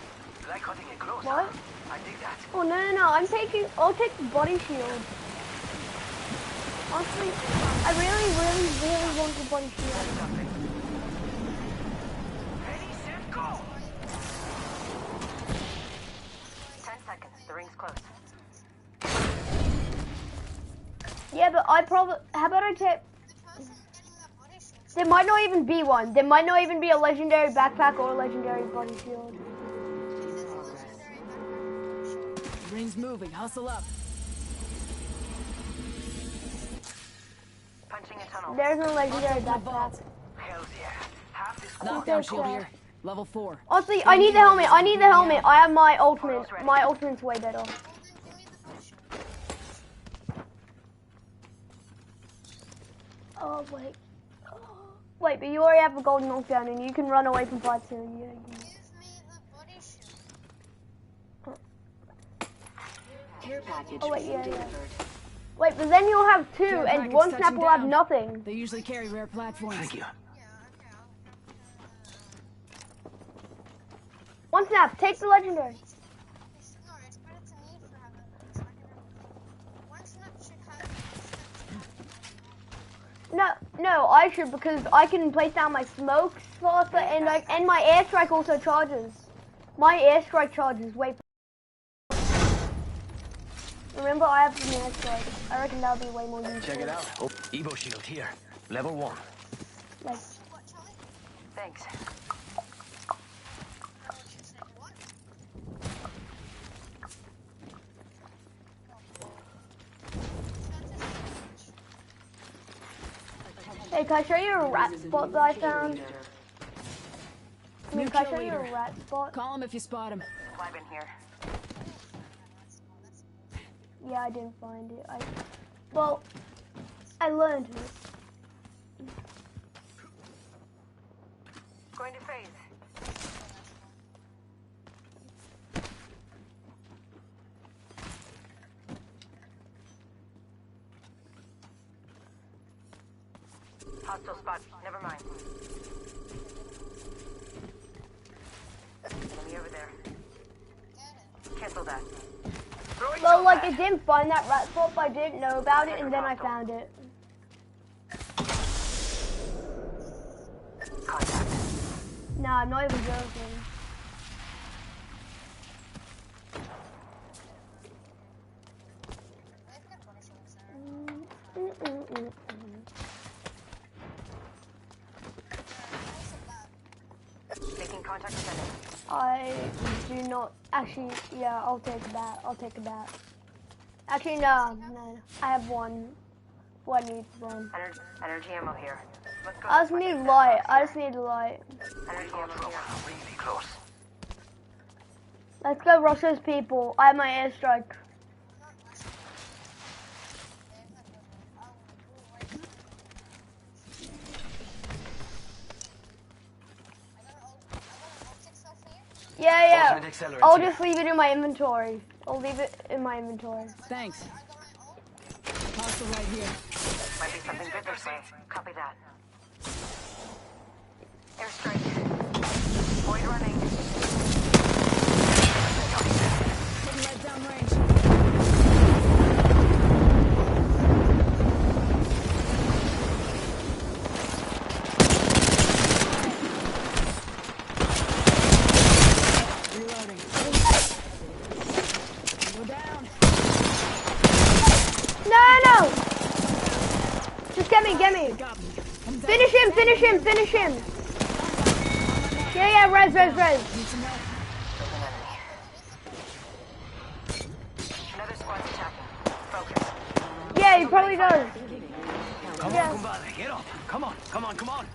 Like cutting it close. What? I dig that. Oh, no, I'll take the body shield. Honestly, I really want the body shield. Ready, set, go! 10 seconds. The ring's close. Yeah, but how about I take... There might not even be one. There might not even be a legendary backpack or a legendary body shield. Ring's moving. Hustle up. Punching a tunnel. There's no legendary Up the backpack. vault. Hells yeah. Half the squad. Knockdown shield here. Level 4. Honestly, I need the helmet. I have my ultimate. My ultimate's way better. Oh, wait. Wait, but you already have a golden knockdown and you can run away from fights too. Yeah. Care package. Oh, wait, yeah. delivered. Wait, but then you'll have two, Care and package one snap touching will have down. nothing. They usually carry rare platforms. Thank you. One snap, take the legendary. No, I should because I can place down my smokes faster and my airstrike also charges. My airstrike charges way. Remember, I have an airstrike. I reckon that'll be way more useful. Check it out. Oh, Evo shield here. Level 1. Like, Thanks. hey, can I show you a rat spot that I found? Can I show you a rat spot? Call him if you spot him. Clive in here. Yeah, I didn't find it. Well, I learned it. Going to phase. Hostile spot. Never mind. Enemy over there. Cancel that. Well, like, I didn't find that rat spot, but I didn't know about it, and then I found it. Contact. Nah, I'm not even joking. Making contact with enemy. I do not actually. Yeah, I'll take that. I'll take that. Actually, no. I have one. What needs one? Energy ammo here. Let's go. I just need light. I just need light. Energy ammo here. Really close. Let's go rush those people. I have my airstrike. Yeah. I'll just leave it in my inventory. I'll leave it in my inventory. Thanks. Hostile right here. Might be something good this way. Copy that. Airstrike. Void running. Putting right down range. Reloading. Go down. No! Just get me. Got me. Finish him. Yeah, res. Need some help. Another squad's attacking. Focus. Yeah, he probably does. Come Yeah. on, compadre, get up. Come on.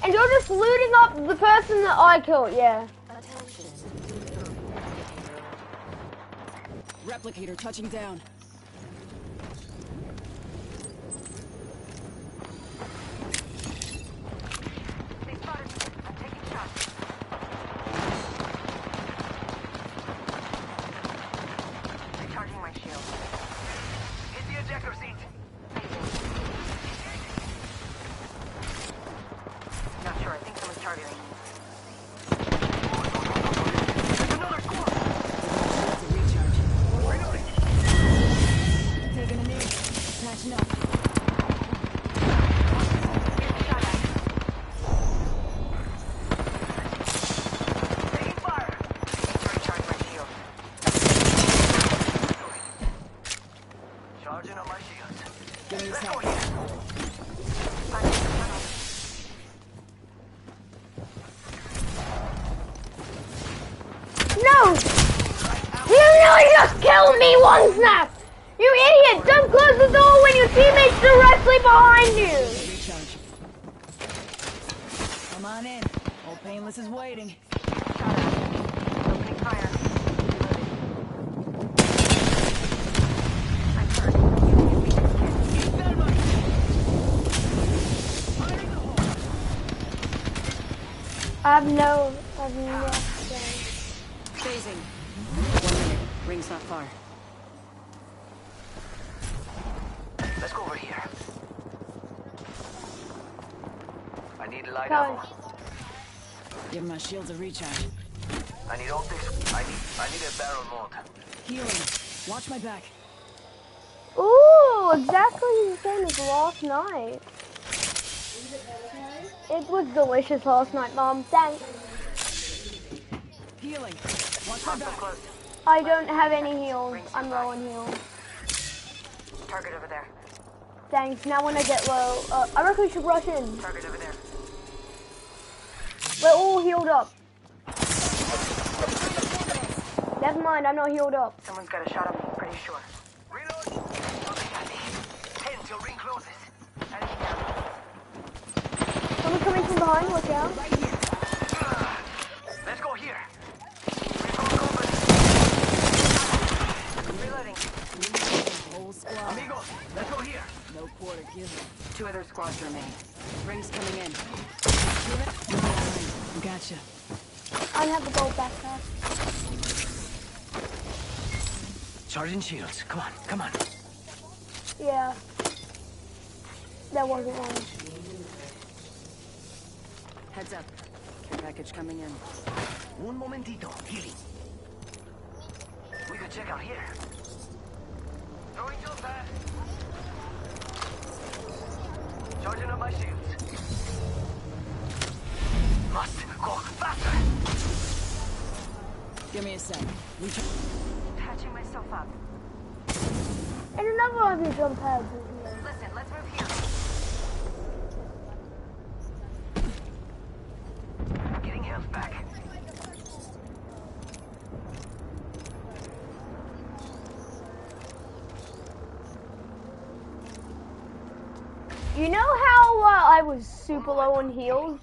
And you're just looting up the person that I killed, yeah. Replicator touching down. They spotted me. I'm taking shots. Recharging my shield. Hit the ejector seat. Not sure. I think someone's targeting. There's another squad. It's a recharge. Taking a knee. Patching up. Shot at. Taking fire. Need to recharge my shield. Charging on my shields. Give me this Let's help. go here. Punching the tunnel. No! You really just killed me one snap! You idiot! Don't close the door when your teammate's directly behind you! Recharge. Come on in. Old Painless is waiting. Shot at. Opening fire. I'm hurt. Keep that right. Firing the hole. I have no. Phasing. 1 minute. Ring's not far. Let's go over here. I need light Guys. ammo. Give my shields a recharge. I need optics. I need a barrel mod. Healing. Watch my back. Ooh, exactly the same as last night. It was delicious last night, Mom. Thanks. Healing. Watch my back. Close. I don't have any heals. I'm low on heals. Target over there. Thanks. Now when I get low, I reckon we should rush in. Target over there. We're all healed up. Never mind, I'm not healed up. Someone's got a shot on me. Pretty sure. Reload. Looking at me. 10 till ring closes. Enemy down. Someone's coming from behind. Watch out. Let's go here. We've got company. squads remain. Rings coming in. Gotcha. I have the gold backpack. Charging shields. Come on, come on. Yeah. There wasn't one. Heads up. Care package coming in. Un momentito. Healing. We could check out here. Throwing your back. Charging up my shields. Must go faster. Give me a sec. Patching myself up. And another one of your jump pads is here. Listen, let's move here. Getting health back. You know how I was super low on heals?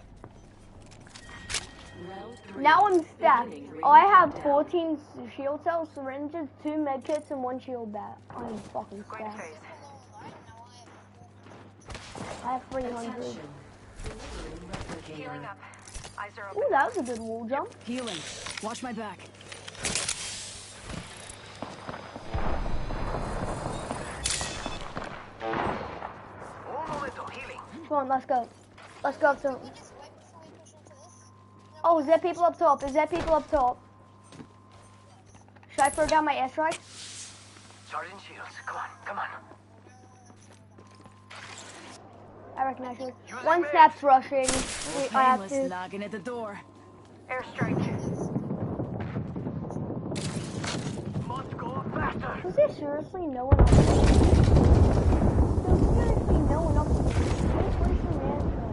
Now I'm stacked. I have 14 shield cells, syringes, 2 medkits, and 1 shield bat. I'm fucking stacked. I have 300. Healing up. Eyes are open. Ooh, that was a good wall jump. Healing. Watch my back. Un momento. Healing. Come on, let's go. Let's go up top. Oh, is there people up top? Is there people up top? Should I throw down my airstrike? Charging shields. Come on, come on. I reckon I should. One snap's rushing. I have Painless to. knocking at the door. Airstrike. Must go faster. Was there seriously no one up there? There's seriously no one up there. Where's the airstrike?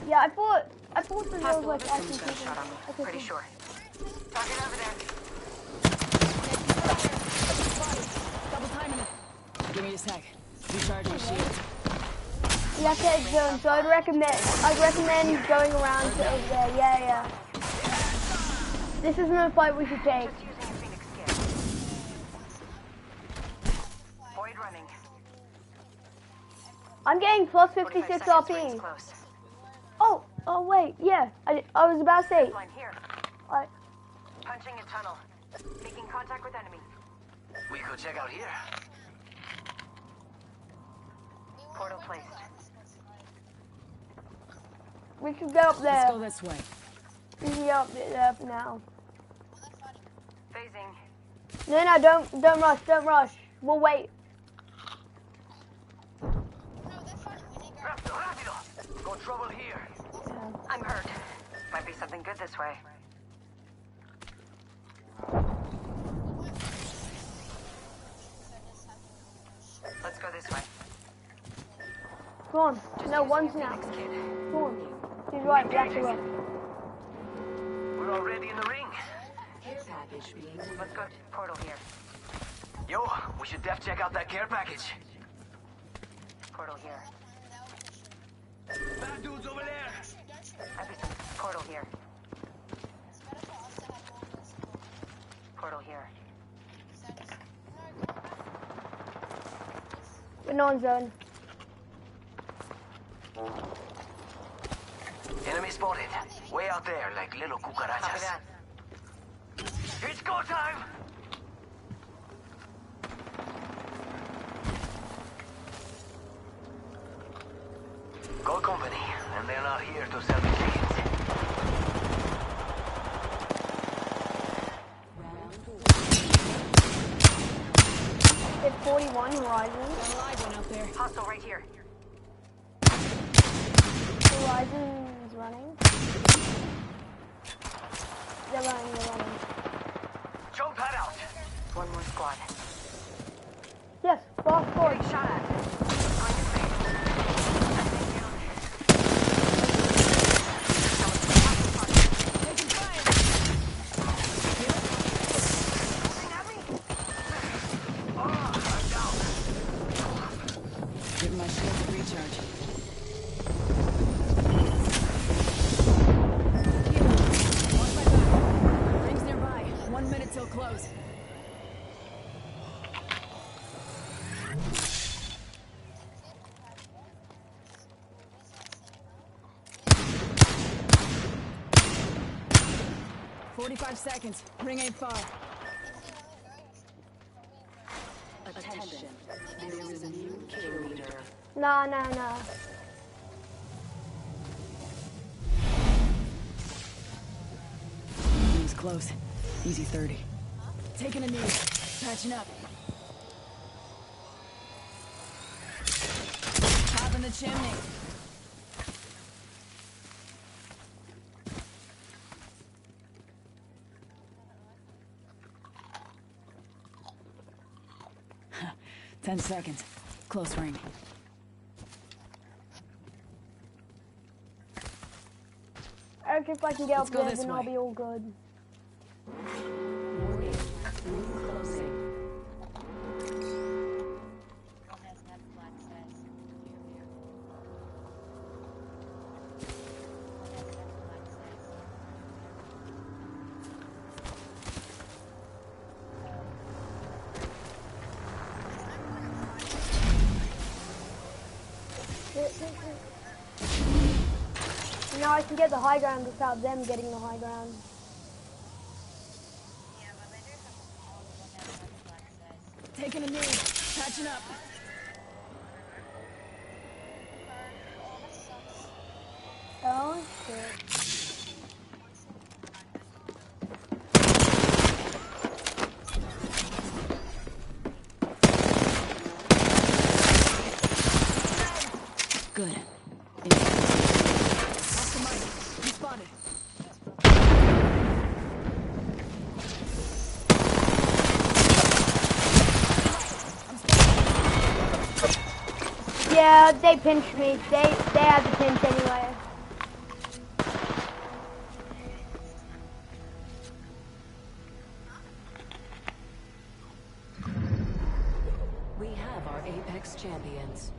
Yeah, I thought that there was like actually Got a shot on me. Okay, Pretty cool. sure. Target over there. Double timing it. Give me a sec. Recharging shield. You have to hit zone, so I'd recommend going around to over there. Yeah. This isn't a fight we should take. Just using a Phoenix kit. Void running. I'm getting plus 45 56 seconds, rings RP. close. Oh wait, yeah. I was about to say. Line here. I, Punching a tunnel. Making contact with enemy. We could check out here. Portal placed. we should go up Let's there. go this way. We should go up there for now. Phasing. No, don't rush. We'll wait. Rápido. Got trouble here. I'm hurt. Might be something good this way. Let's go this way. Come on. No, one's now. Phoenix kit. Come on. She's right, we have to run. We're already in the ring. Let's go to portal here. Yo, we should def check out that care package. Portal here. Bad dudes over there. Portal here. Portal here. We're not in zone. Enemy spotted. Way out there, like little Copy cucarachas. that. It's go time! Gold company, and they're not here to sell me tickets. Hit 41 Horizon. Got a live one out there. Hostile right here. Horizon's running. They're running. Jump pad out! One more squad. Yes, fast forward. Getting shot at. Going to phase. Taking fire. Give my shield a recharge. Watch my back. Rings nearby. 1 minute till close. 45 seconds. Ring ain't far. Attention. There is a new kill leader. No. He was close. Easy 30. Taking a knee. Patching up. Top in the chimney. Huh. 10 seconds. Close ring. Eric, if I can get Let's up go there, this then I'll way. be all good. Warning. Ring closing. One has net flat says. One has net flat says. Now I can get the high ground without them getting the high ground. Taking a knee. Patching up. Oh shit. Good. Off the mic. You spotted. Yeah, they pinched me. They had the pinch anyway. We have our Apex champions.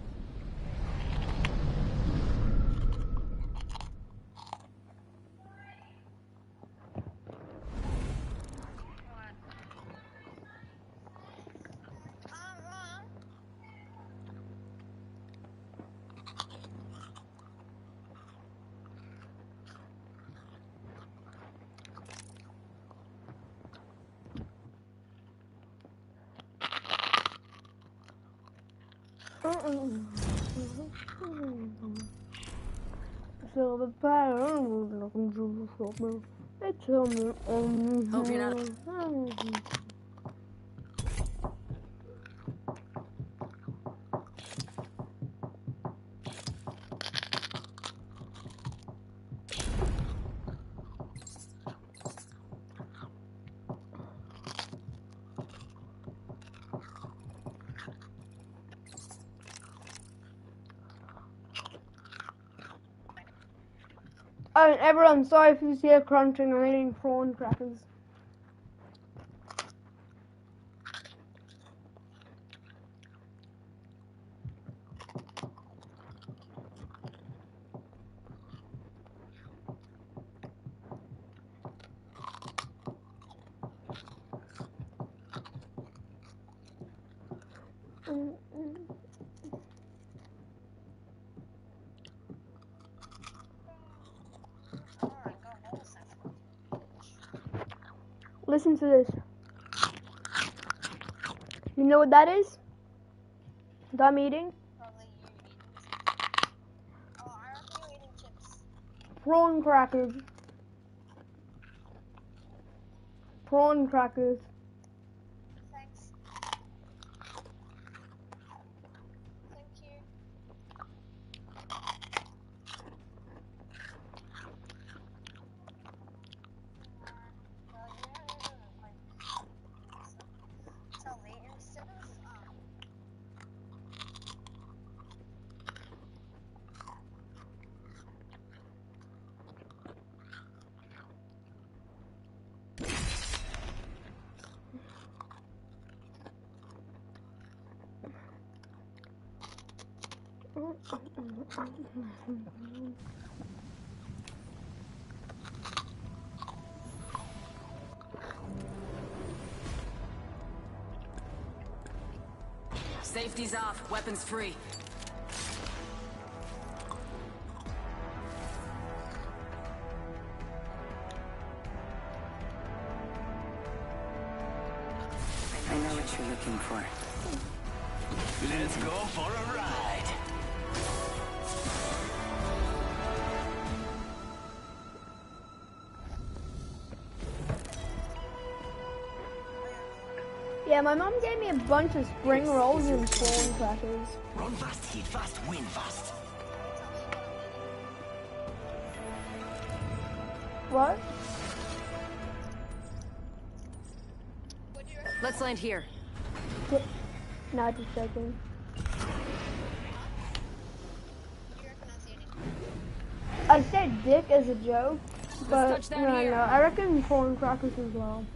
Silver pattern, it's on. Hope you're not. Oh, everyone, sorry if you see a crunching. I'm eating prawn crackers. Listen to this. You know what that is? That I'm eating? Probably you eating. Oh, I reckon you're eating chips. Prawn crackers. Prawn crackers. Thanks. Thank you. Tell me instead of Safety's off. Weapons free. what you're looking for. Let's go for a ride. Yeah, my mom gave me a bunch of spring rolls and prawn crackers. Run fast, hit fast, win fast. What? Let's land here. No, just joking. I said dick as a joke, but no, I reckon prawn crackers as well.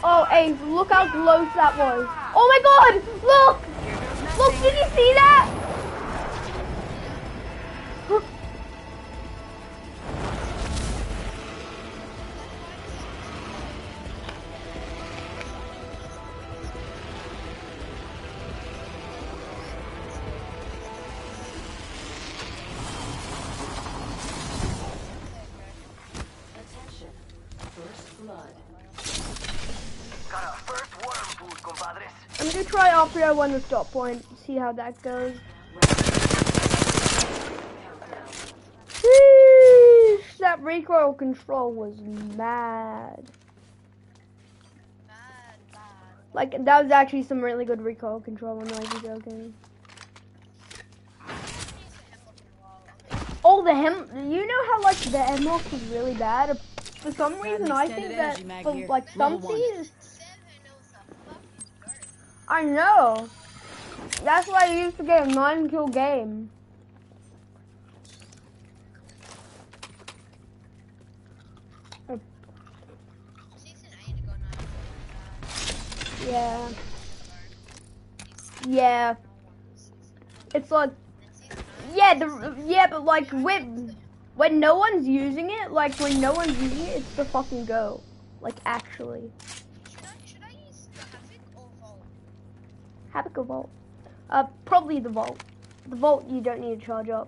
Oh, hey, look how close that was. Oh my god! Look! Look, did you see that? I'm gonna try after I won the stop point, see how that goes. Sheesh, that recoil control was mad. Like, that was actually some really good recoil control, I'm not even joking. Oh, the you know how, like, the Hemlock is really bad? For some reason, I think that, for, like, some seasons... I know. That's why I used to get a 9-kill game. Yeah. Yeah. It's like, yeah, but like when no one's using it, it's the fucking go. Like actually. Havoc or Vault? Probably the Vault. The Vault you don't need to charge up.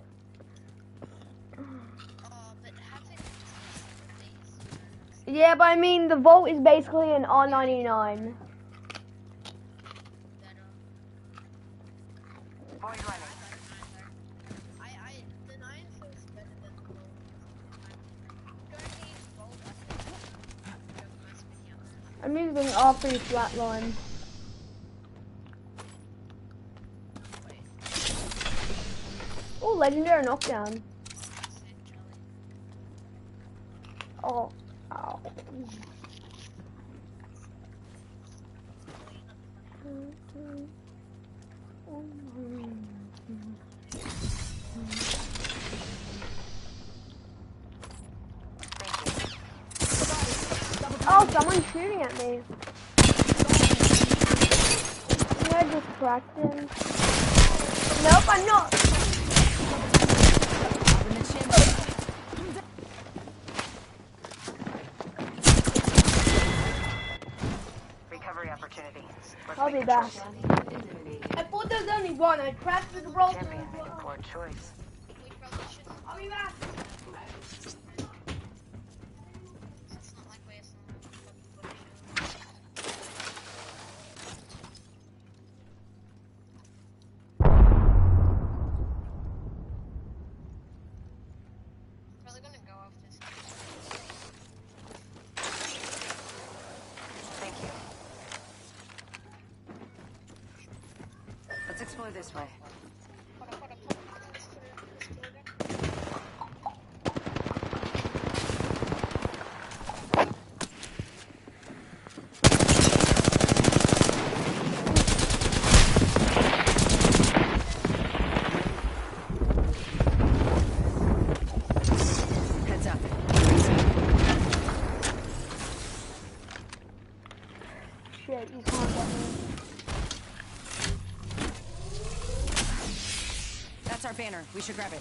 Yeah, but I mean the Vault is basically an R99. I'm using R3 flatline. Oh, legendary knockdown. Oh, ow. Oh, someone's shooting at me. Can I just cracked him? Nope, I'm not. Recovery opportunity. I'll be back. I thought there was only one. I crafted the roll. Poor choice. I'll be back. Let's explore this way. Heads up. Shit, you can't get me. That's our banner. We should grab it.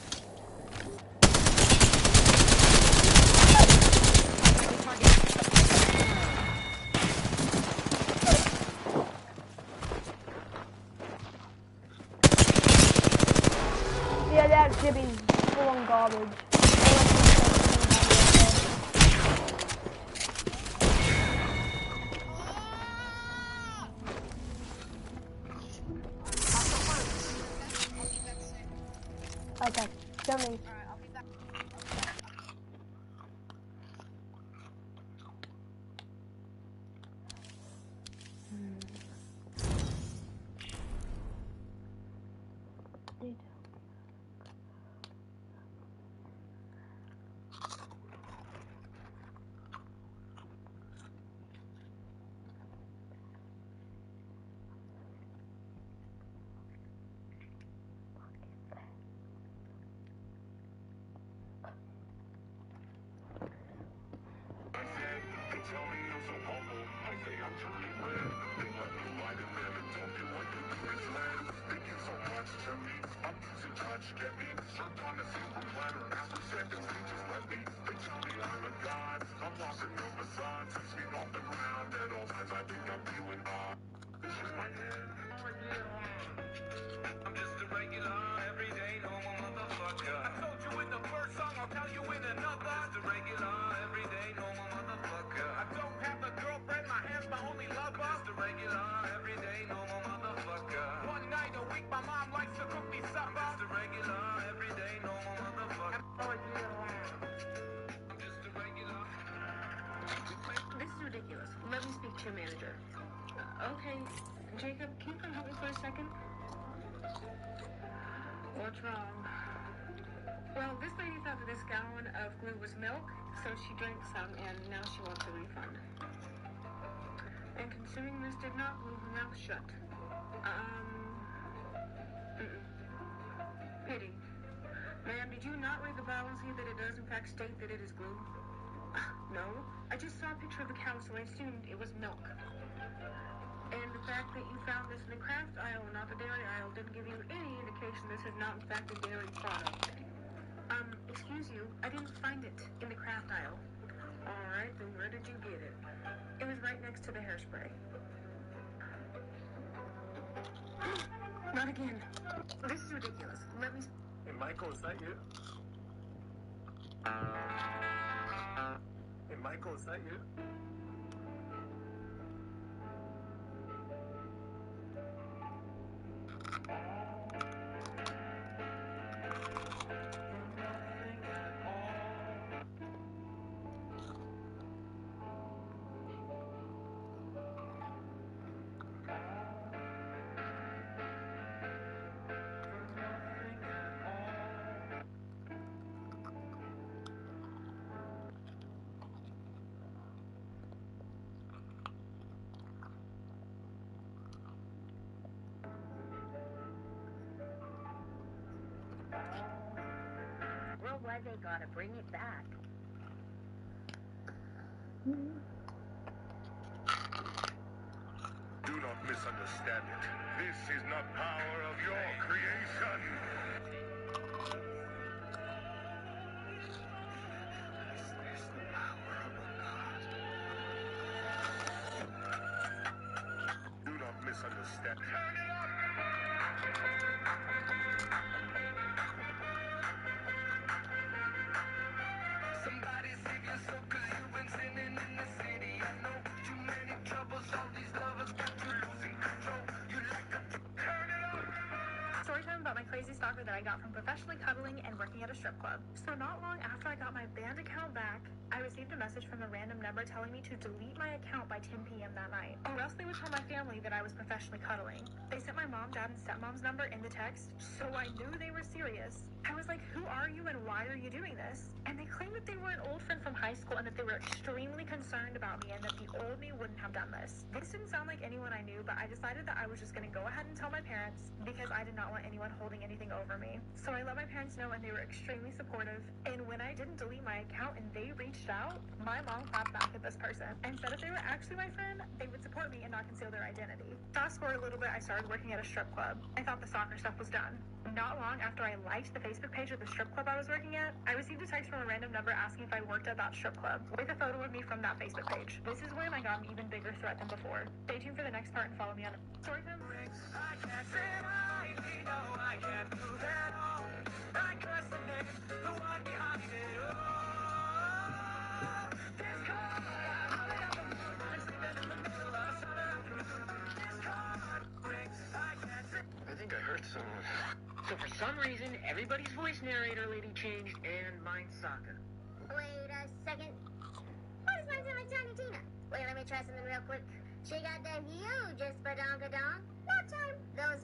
Yeah, that should be full on garbage. Okay, coming. Alright, I'll be back. I'm just a regular, everyday, normal motherfucker. I told you in the first song, I'll tell you in another. Just a regular, everyday, normal motherfucker. I don't have a girlfriend, my hand's my only lover. Just a regular, everyday, normal motherfucker. One night a week, my mom likes to cook me supper. I'm just a regular, everyday, normal motherfucker. I'm just a regular. This is ridiculous. Let me speak to your manager. Okay, Jacob, can you come help me for a second? What's wrong? Well, this lady thought that this gallon of glue was milk, so she drank some, and now she wants a refund. And consuming this did not move her mouth shut. Pity. Ma'am, did you not read the bottle and see that it does in fact state that it is glue? No, I just saw a picture of the cow, so I assumed it was milk. And the fact that you found this in the craft aisle and not the dairy aisle didn't give you any indication this is not in fact a dairy product. Excuse you, I didn't find it in the craft aisle. Alright, then where did you get it? It was right next to the hairspray. Not again. This is ridiculous. Let me... Hey, Michael, is that you? Hey, Michael, is that you? Well, why they gotta bring it back? Do not misunderstand it. This is not power of your creation. This is the power of a god. Do not misunderstand. Turn it up! Somebody save yourself, cause you've been sinning in the city. I know too many troubles, all these lovers got you losing control. You like to turn it up. Story time about my crazy stalker that I got from professionally cuddling and working at a strip club. So not long after I got my band account back, I received a message from a random number telling me to delete my account by 10 p.m. that night, or else they would tell my family that I was professionally cuddling. They sent my mom, dad, and stepmom's number in the text, so I knew they were serious. I was like, who are you and why are you doing this? And they claimed that they were an old friend from high school and that they were extremely concerned about me and that the old me wouldn't have done this. This didn't sound like anyone I knew, but I decided that I was just going to go ahead and tell my parents because I did not want anyone holding anything over me. So I let my parents know and they were extremely supportive. And when I didn't delete my account and they reached out, my mom clapped back at this person and said if they were actually my friend, they would support me and not conceal their identity. Fast forward a little bit, I started working at a strip club. I thought the soccer stuff was done. Not long after I liked the Facebook page of the strip club I was working at, I received a text from a random number asking if I worked at that strip club with a photo of me from that Facebook page. This is when I got an even bigger threat than before. Stay tuned for the next part and follow me on story time. I can't say I know I can't prove at all. I curse the name, the one behind it all. This card, I'm running out of mood. I'm sleeping in the middle of a summer afternoon. This card rings, I can't say. I think I heard someone. So for some reason, everybody's voice narrator lady changed, and mine's Sokka. Wait a second. Why does mine sound like Tiny Tina? Wait, let me try something real quick. She got the hugest badonkadonk. What time? Those.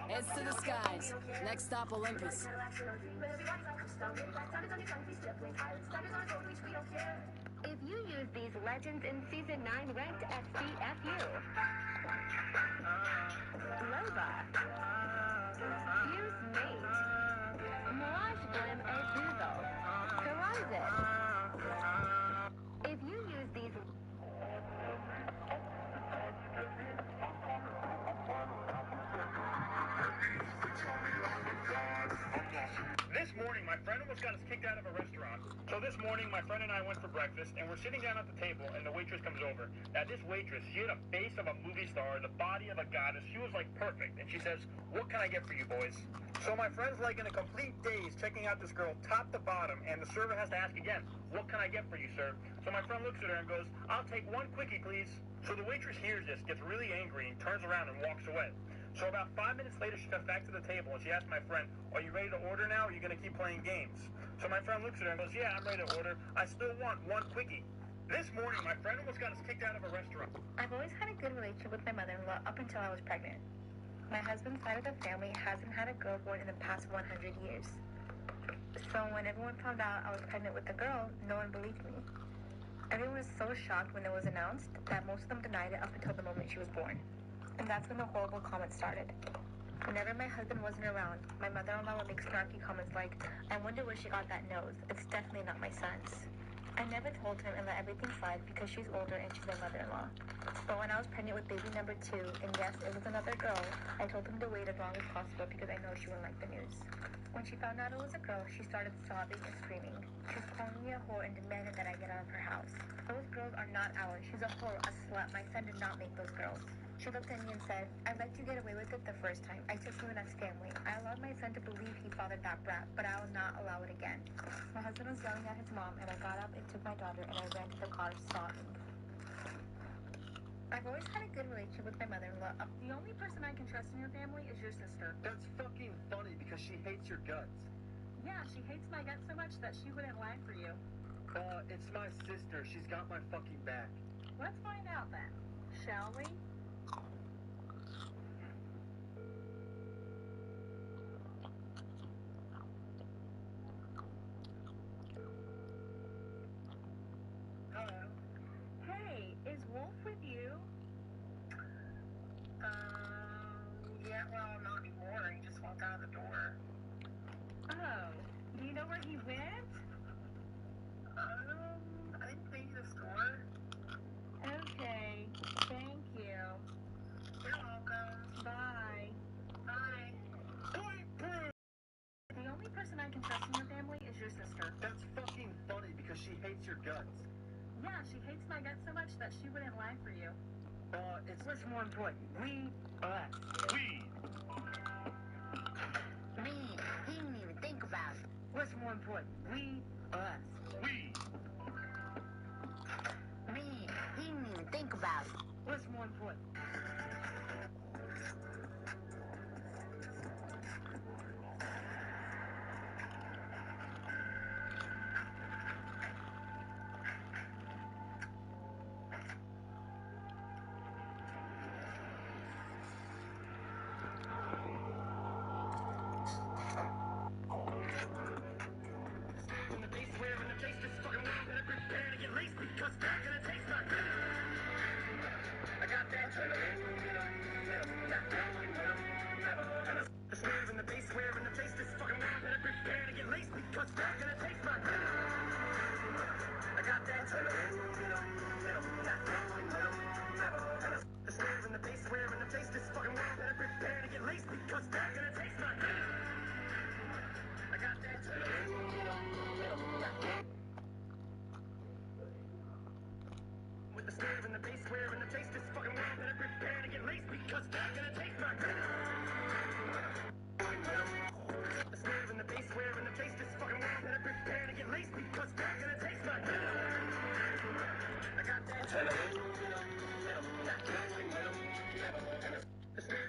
Heads to the skies. Next stop, Olympus. If you use these legends in Season 9 ranked SCFU. Loba. Fuse Mate. Mirage Glim Ezuzo. Horizon. If you use these... This morning, my friend almost got us kicked out of a restaurant. So this morning, my friend and I went for breakfast, and we're sitting down at the table, and the waitress comes over. Now, this waitress, she had a face of a movie star, the body of a goddess. She was, like, perfect. And she says, "What can I get for you, boys?" So my friend's, like, in a complete daze, checking out this girl top to bottom, and the server has to ask again, "What can I get for you, sir?" So my friend looks at her and goes, "I'll take one quickie, please." So the waitress hears this, gets really angry, and turns around and walks away. So about 5 minutes later, she comes back to the table, and she asks my friend, "Are you ready to order now, or are you going to keep playing games?" So my friend looks at her and goes, "Yeah, I'm ready to order. I still want one quickie." This morning, my friend almost got us kicked out of a restaurant. I've always had a good relationship with my mother-in-law up until I was pregnant. My husband's side of the family hasn't had a girl born in the past 100 years. So when everyone found out I was pregnant with a girl, no one believed me. Everyone was so shocked when it was announced that most of them denied it up until the moment she was born. And that's when the horrible comments started. Whenever my husband wasn't around, my mother-in-law would make snarky comments like, "I wonder where she got that nose. It's definitely not my son's." I never told him and let everything slide because she's older and she's my mother-in-law. But when I was pregnant with baby number 2, and yes, it was another girl, I told him to wait as long as possible because I know she wouldn't like the news. When she found out it was a girl, she started sobbing and screaming. She was calling me a whore and demanded that I get out of her house. Those girls are not ours. She's a whore, a slut. My son did not make those girls. She looked at me and said, "I let you get away with it the first time. I took you in as family. I allowed my son to believe he fathered that brat, but I will not allow it again." My husband was yelling at his mom, and I got up and took my daughter, and I ran to the car sobbing. I've always had a good relationship with my mother-in-law. The only person I can trust in your family is your sister. That's fucking funny because she hates your guts. Yeah, she hates my guts so much that she wouldn't lie for you. It's my sister. She's got my fucking back. Let's find out then, shall we? Hello. Hey, is Wolf with you? Yeah, well, not anymore. He just walked out of the door. Oh, do you know where he went? I didn't think the store. Okay, thank you. You're welcome. Bye. Bye. The only person I can trust in your family is your sister. That's fucking funny because she hates your guts. Yeah, she hates my guts so much that she wouldn't lie for you. It's What's more important, we or us? we. Me. He didn't even think about it. What's more important, we or us? We. Me. He didn't even think about it. What's more important?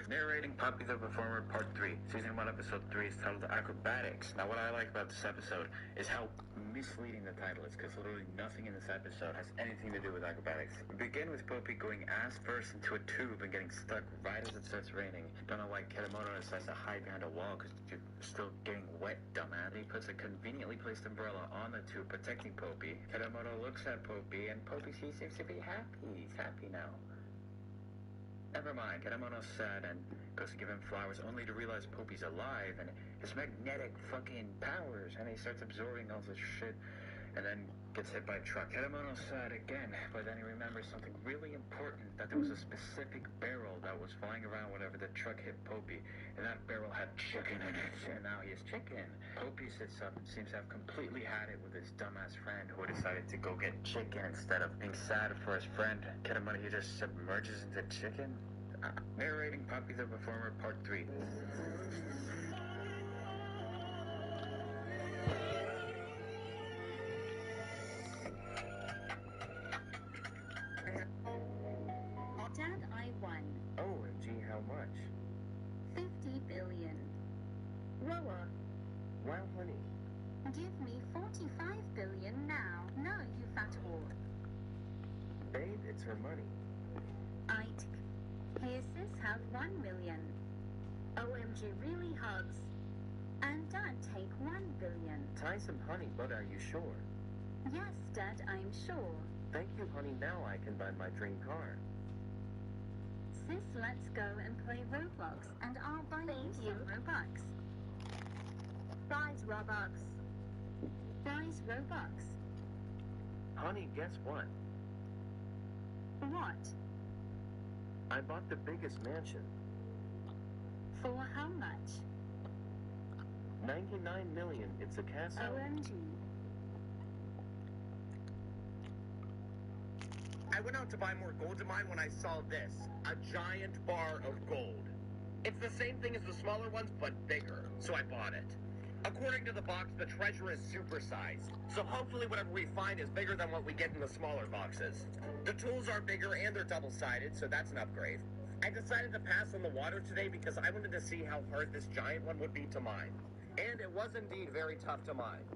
Narrator Narrating Poppy the Performer Part 3. Season 1, Episode 3 is titled Acrobatics. Now, what I like about this episode is how misleading the title is, because literally nothing in this episode has anything to do with acrobatics. We begin with Poppy going ass first into a tube and getting stuck right as it starts raining. Don't know why Kedamoto decides to hide behind a wall, because you're still getting wet, dumbass. He puts a conveniently placed umbrella on the tube, protecting Poppy. Kedamoto looks at Poppy, and Poppy seems to be happy. He's happy now. Never mind, Kedamoto's sad and goes to give him flowers only to realize Poppy's alive and his magnetic fucking powers, and he starts absorbing all this shit and then gets hit by a truck. Kedamoto's sad again, but then he remembers something really important, that there was a specific barrel that was flying around whenever the truck hit Poppy, and that barrel had chicken in it, and now he has chicken. Poppy sits up and seems to have completely had it with his dumbass friend who decided to go get chicken instead of being sad for his friend. Kedamoto, he just submerges into chicken? Narrating Poppy the Performer Part 3. Dad, I won. OMG, how much? 50 billion. Lower. Well, honey. Give me 45 billion now. No, you fat whore. Babe, it's her money. Ike. Here, sis, have 1 million. OMG, really hugs. And Dad, take 1 billion. Tie some honey, but are you sure? Yes, Dad, I'm sure. Thank you, honey. Now I can buy my dream car. Sis, let's go and play Roblox, and I'll buy you some Robux. Buys Robux. Buys Robux. Honey, guess what? What? I bought the biggest mansion. For how much? 99 million. It's a castle. OMG. I went out to buy more gold to mine when I saw this. A giant bar of gold. It's the same thing as the smaller ones, but bigger. So I bought it. According to the box, the treasure is supersized. So hopefully whatever we find is bigger than what we get in the smaller boxes. The tools are bigger and they're double-sided, so that's an upgrade. I decided to pass on the water today because I wanted to see how hard this giant one would be to mine. And it was indeed very tough to mine.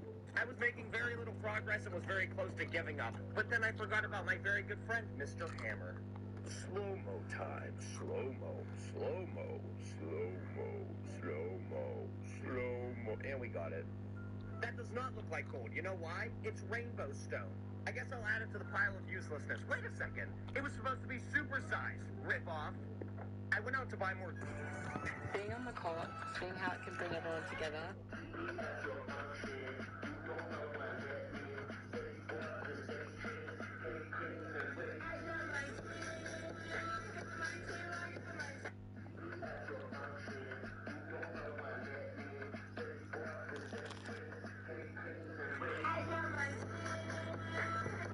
I was making very little progress and was very close to giving up. But then I forgot about my very good friend, Mr. Hammer. Slow-mo time. Slow-mo. Slow-mo. Slow-mo. Slow-mo. Slow-mo. And we got it. That does not look like gold. You know why? It's rainbow stone. I guess I'll add it to the pile of uselessness. Wait a second. It was supposed to be supersized. Rip off. I went out to buy more. Being on the co-op, seeing how it can bring everyone together.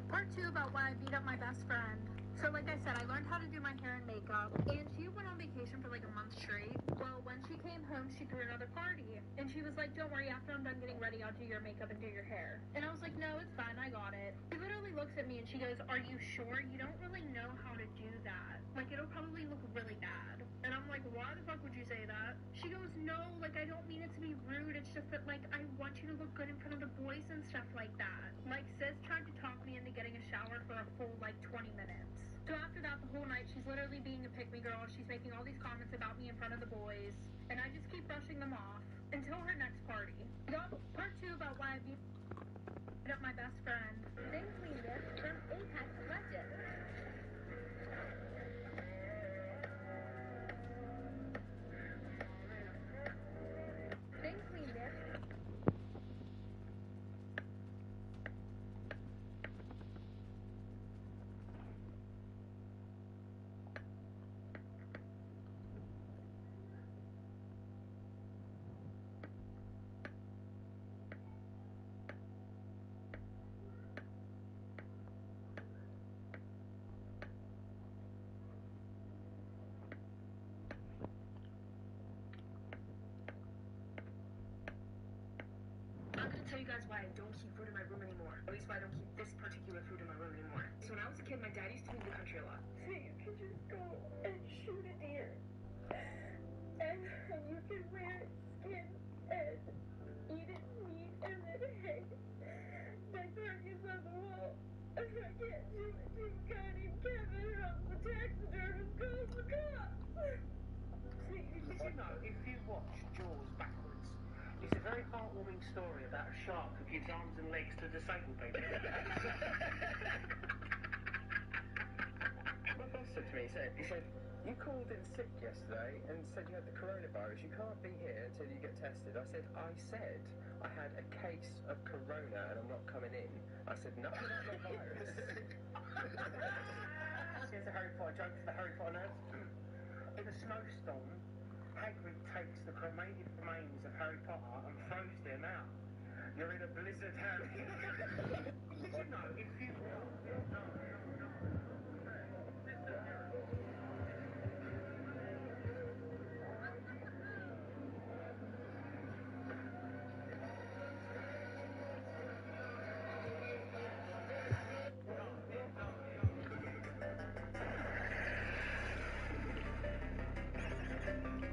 Part 2 about why I beat up my best friend. So like I said, I learned how to do my hair and makeup, and she went on vacation for like a month straight. Well, when she came home, she threw another party, and she was like, don't worry, after I'm done getting ready, I'll do your makeup and do your hair. And I was like, no, it's fine, I got it. She literally looks at me and she goes, are you sure? You don't really know how to do that. Like, it'll probably look really bad. And I'm like, why the fuck would you say that? She goes, no, like, I don't mean it to be rude, it's just that, like, I want you to look good in front of the boys and stuff like that. Like, sis tried to talk me into getting a shower for a full, like, 20 minutes. So after that, the whole night, she's literally being a pick-me girl. She's making all these comments about me in front of the boys. And I just keep brushing them off until her next party. Yup, part 2 about why I beat up my best friend. Then clean this from Apex Legends. Then clean this. I'm gonna tell you guys why I don't keep food in my room anymore. At least why I don't keep this particular food in my room anymore. So when I was a kid, my dad used to leave the country a lot. So you can just go and shoot a deer. See, did you know, if you watch Jaws backwards, it's a very heartwarming story about a shark who gives arms and legs to disabled people. My boss said to me, he said, you called in sick yesterday and said you had the coronavirus. You can't be here until you get tested. I said I had a case of corona and I'm not coming in. I said, nothing about the virus. Here's a Harry Potter joke for the Harry Potter nerds. In a snowstorm, Hagrid takes the cremated remains of Harry Potter and throws them out. You're in a blizzard, Harry. Did you know if you...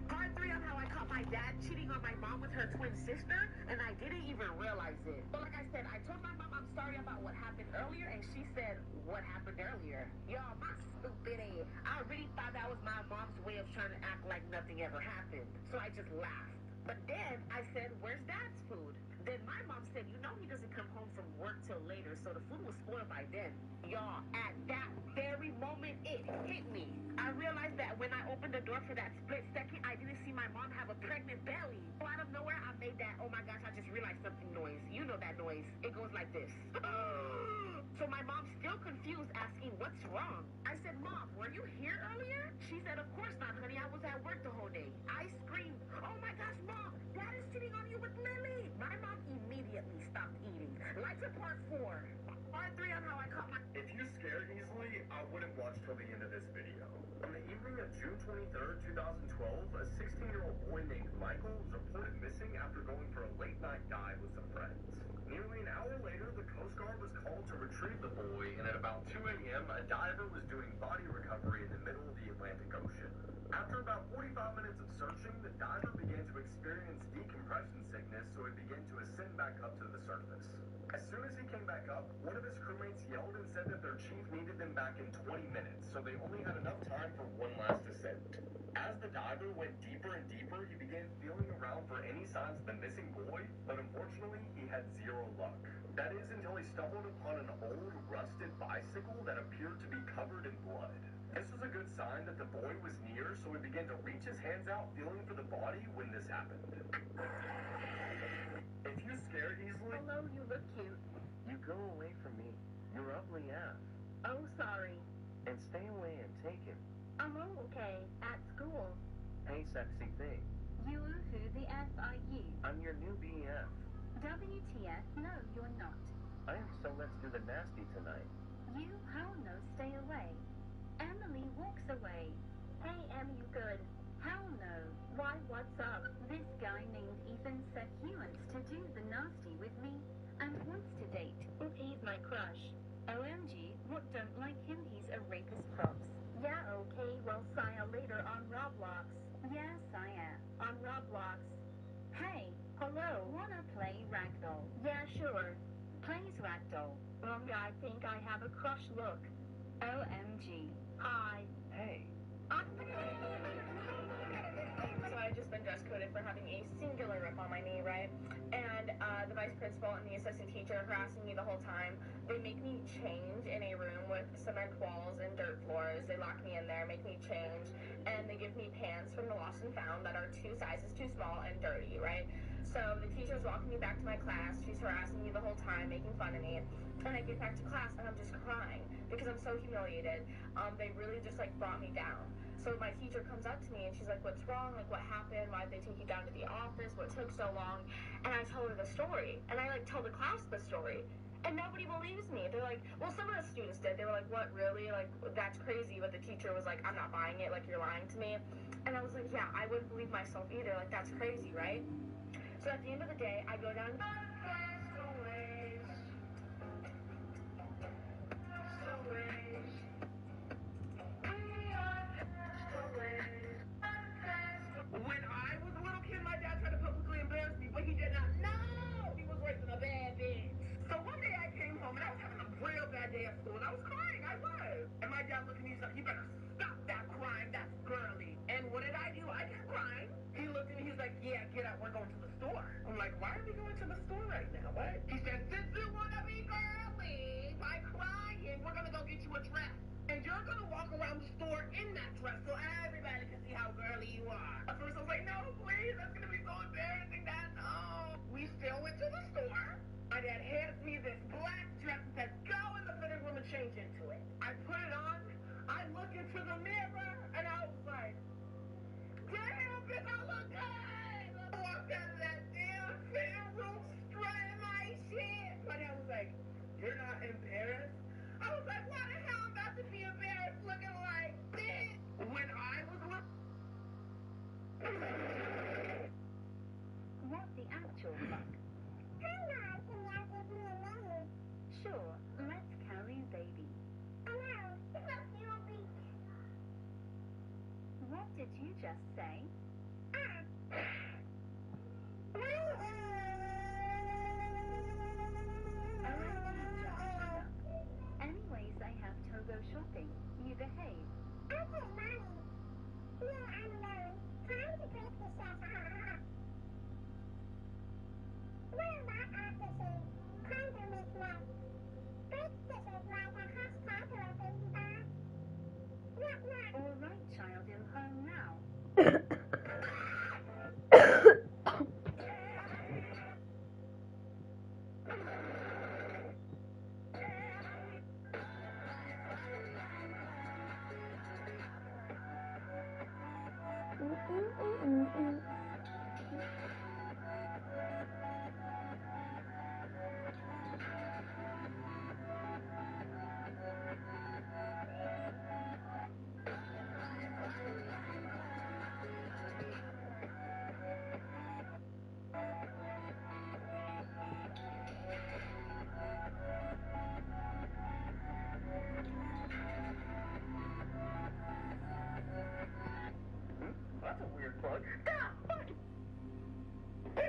Part 3 on how I caught my dad cheating on my mom with her twin sister, and I didn't even realize it. But like I said, I told my mom I'm sorry about what happened earlier, and she said, what happened earlier? Y'all, my stupid ass. I really thought that was my mom's way of trying to act like nothing ever happened. So I just laughed. But then I said, where's Dad's food? Then my mom said, you know he doesn't come home from work till later, so the food was spoiled by then. Y'all, at that very moment, it hit me. I realized that when I opened the door for that split second, I didn't see my mom have a pregnant belly. So out of nowhere, I made that, oh my gosh, I just realized something noise. You know that noise. It goes like this. So my mom's still confused, asking, what's wrong? I said, Mom, were you here earlier? She said, of course not, honey. I was at work the whole day. I screamed, oh my gosh, Mom, Dad is cheating on you with Lily. My mom immediately stopped eating. Like to part 4. Part 3 on how I caught my... If you scare easily, I wouldn't watch till the end of this video. On the evening of June 23rd, 2012, a 16-year-old boy named Michael was reported missing after going for a late-night dive with some friends. Nearly an hour later, the Coast Guard was called to retrieve the boy, and at about 2 a.m., a diver was doing body recovery in the middle of the Atlantic Ocean. After about 45 minutes of searching, the diver began to experience decompression sickness, so he began to ascend back up to the surface. As soon as he came back up, one of his crewmates yelled and said that their chief needed them back in 20 minutes, so they only had enough time for one last ascent. As the diver went deeper and deeper, he began feeling around for any signs of the missing boy, but unfortunately, he had zero luck. That is until he stumbled upon an old, rusted bicycle that appeared to be covered in blood. This was a good sign that the boy was near, so he began to reach his hands out, feeling for the body when this happened. If you scare easily... Hello, you look cute. You go away from me. You're ugly AF. Oh, sorry. And stay away and take him. I'm okay. At school. Hey, sexy thing. You who the F are you? I'm your new BF. WTF? No, you're not. I am, so let's do the nasty tonight. You, hell no, stay away. Emily walks away. Hey, Em, you good? Hell no. Why, what's up? This guy named Ethan said he wants to do the nasty with me and wants to date. He's my crush. OMG, what don't like him? He's a rapist props. Yeah, okay, well, see ya later on Roblox. Yes, I am. On Roblox. Hey, hello. Wanna play Ragdoll? Yeah, sure. Plays Ragdoll. I think I have a crush look. OMG. Hi. Hey. So I've just been dress coded for having a singular rip on my knee, right? And the vice principal and the assistant teacher are harassing me the whole time. They make me change in a room with cement walls and dirt floors. They lock me in there, make me change, and they give me pants from the Lost and Found that are 2 sizes too small and dirty, right? So the teacher's walking me back to my class. She's harassing me the whole time, making fun of me. And I get back to class and I'm just crying because I'm so humiliated. They really just like brought me down. So my teacher comes up to me and she's like, what's wrong? Like, what happened? Why did they take you down to the office? What took so long? And I told her the story. And I like told the class the story. And nobody believes me. They're like, well, some of the students did. They were like, what, really? Like, that's crazy. But the teacher was like, I'm not buying it. Like, you're lying to me. And I was like, yeah, I wouldn't believe myself either. Like, that's crazy, right? So at the end of the day, I go down. When I was a little kid, my dad tried to publicly embarrass me, but he did not know he was raising a bad bitch. So one day I came home and I was having a real bad day at school, and I was crying. I was. And my dad looked at me and said, you better stop that crying. store. I'm like, why are we going to the store right now? What? He said, since you want to be girly by crying, we're going to go get you a dress. And you're going to walk around the store in that dress so everybody can see how girly you are. At first I was like, no, please, that's going to be so embarrassing, Dad. No. We still went to the store. My dad hands me this black dress and says, go in the fitting room and change into it. I put it on. I look into the mirror and I was like, damn, bitch, I look good. I walked out of that damn fitting room strutting my shit. My dad was like, you're not embarrassed? I was like, why the hell am I about to be embarrassed looking like this? When I was What the actual fuck? Sure, let's carry baby. What did you just say? Anyways, I have to go shopping. You behave. All right, child, you're home now. That's a weird bug. Ah, fuck! Hit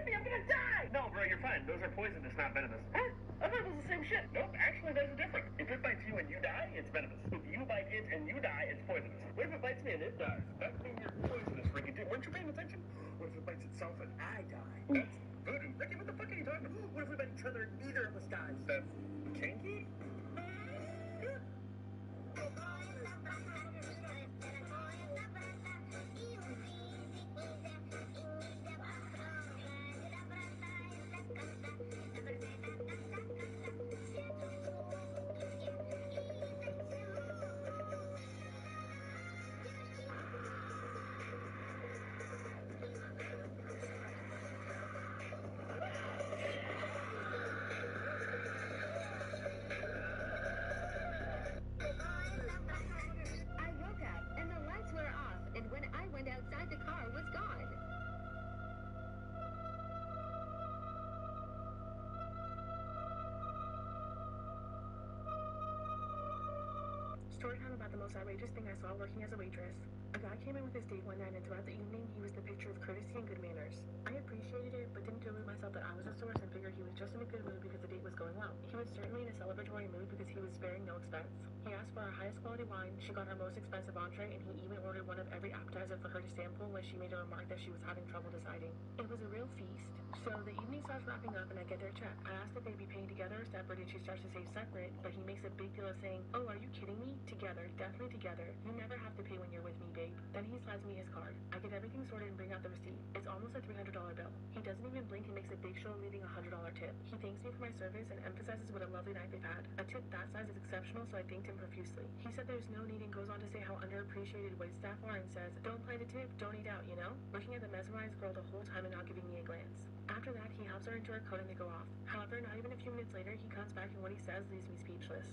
me, I'm gonna die! No, bro, you're fine. Those are poisonous, not venomous. Huh? I thought it was the same shit. Nope, actually, there's a difference. If it bites you and you die, it's venomous. If you bite it and you die, it's poisonous. What if it bites me and it dies? That means you're poisonous, Ricky. Weren't you paying attention? What if it bites itself and I die? That's voodoo. Ricky, what the fuck are you talking about? What if we bite each other and neither of us dies? That's kinky? Story time about the most outrageous thing I saw working as a waitress. A guy came in with his date one night, and throughout the evening, he was the picture of courtesy and good manners. I appreciated it, but didn't delude myself that I was the source and figured he was just in a good mood because the date was going well. He was certainly in a celebratory mood because he was sparing no expense. He asked for our highest quality wine, she got our most expensive entree, and he even ordered one of every appetizer for her to sample when she made a remark that she was having trouble deciding. It was a real feast. So the evening starts wrapping up and I get their check. I asked if they'd be paying together or separate, and she starts to say separate, but he makes a big deal of saying, oh, are you kidding me? Together, definitely together. You never have to pay when you're with me, babe. Then he slides me his card. I get everything sorted and bring out the receipt. It's almost a $300 bill. He doesn't even blink and makes a big show of leaving a $100 tip. He thanks me for my service and emphasizes what a lovely night they've had. A tip that size is exceptional, so I thanked him profusely. He said there's no need and goes on to say how underappreciated waitstaff are and says, don't play the tip, don't eat out, you know? Looking at the mesmerized girl the whole time and not giving me a glance. After that, he helps her into her coat and they go off. However, not even a few minutes later, he comes back and what he says leaves me speechless.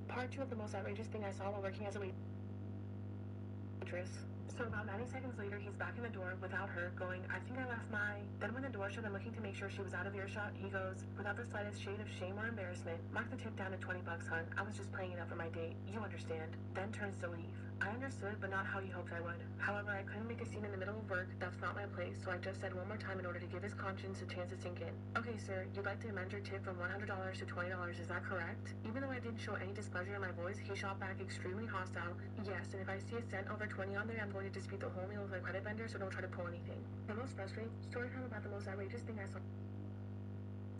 Part 2 of the most outrageous thing I saw while working as a waitress. So about 90 seconds later, he's back in the door without her, going, I think I left my... Then when the door shut and looking to make sure she was out of earshot, he goes, without the slightest shade of shame or embarrassment, mark the tip down to $20, hun. I was just playing it up for my date. You understand. Then turns to leave. I understood, but not how he hoped I would. However, I couldn't make a scene in the middle of work. That's not my place, so I just said one more time in order to give his conscience a chance to sink in. Okay, sir, you'd like to amend your tip from $100 to $20, is that correct? Even though I didn't show any displeasure in my voice, he shot back extremely hostile. Yes, and if I see a cent over 20 on there, I'm going to dispute the whole meal with my credit vendor, so don't try to pull anything. The most frustrating story time about the most outrageous thing I saw.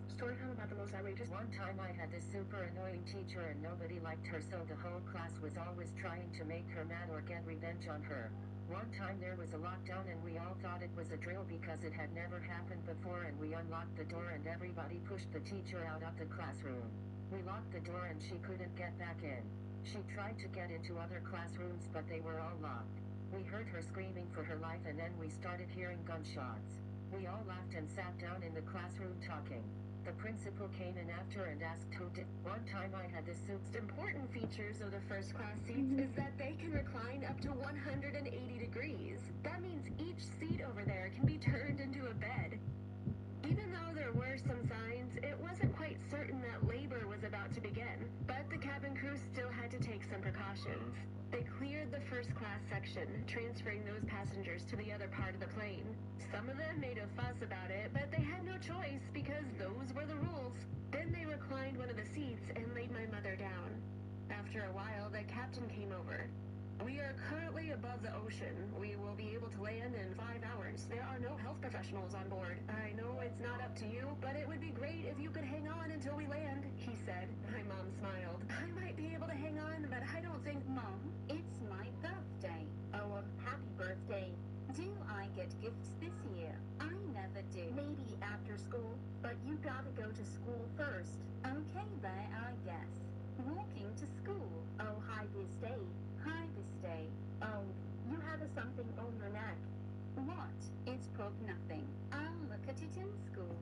Story time about the most outrageous. One time I had this super annoying teacher and nobody liked her, so the whole class was always trying to make her mad or get revenge on her. One time there was a lockdown and we all thought it was a drill because it had never happened before, and we unlocked the door and everybody pushed the teacher out of the classroom. We locked the door and she couldn't get back in. She tried to get into other classrooms but they were all locked. We heard her screaming for her life and then we started hearing gunshots. We all laughed and sat down in the classroom talking. The principal came in after and asked who did. One time I had this suit. Important features of the first class seats is that they can recline up to 180 degrees. That means each seat over there can be turned into a bed. Even though there were some signs, it wasn't quite certain that labor was about to begin. But the cabin crew still had to take some precautions. They cleared the first class section, transferring those passengers to the other part of the plane. Some of them made a fuss about it, but they had no choice because those were the rules. Then they reclined one of the seats and laid my mother down. After a while, the captain came over. We are currently above the ocean. We will be able to land in 5 hours. There are no health professionals on board. I know it's not up to you, but it would be great if you could hang on until we land, he said. My mom smiled. I might be able to hang on, but I don't think... Mom, it's my birthday. Oh, happy birthday. Do I get gifts this year? I never do. Maybe after school, but you gotta go to school first. Okay there, I guess. Walking to school. Oh, hi this day. Hi this day. Oh, you have something on your neck. What? It's probably nothing. I'll look at it in school.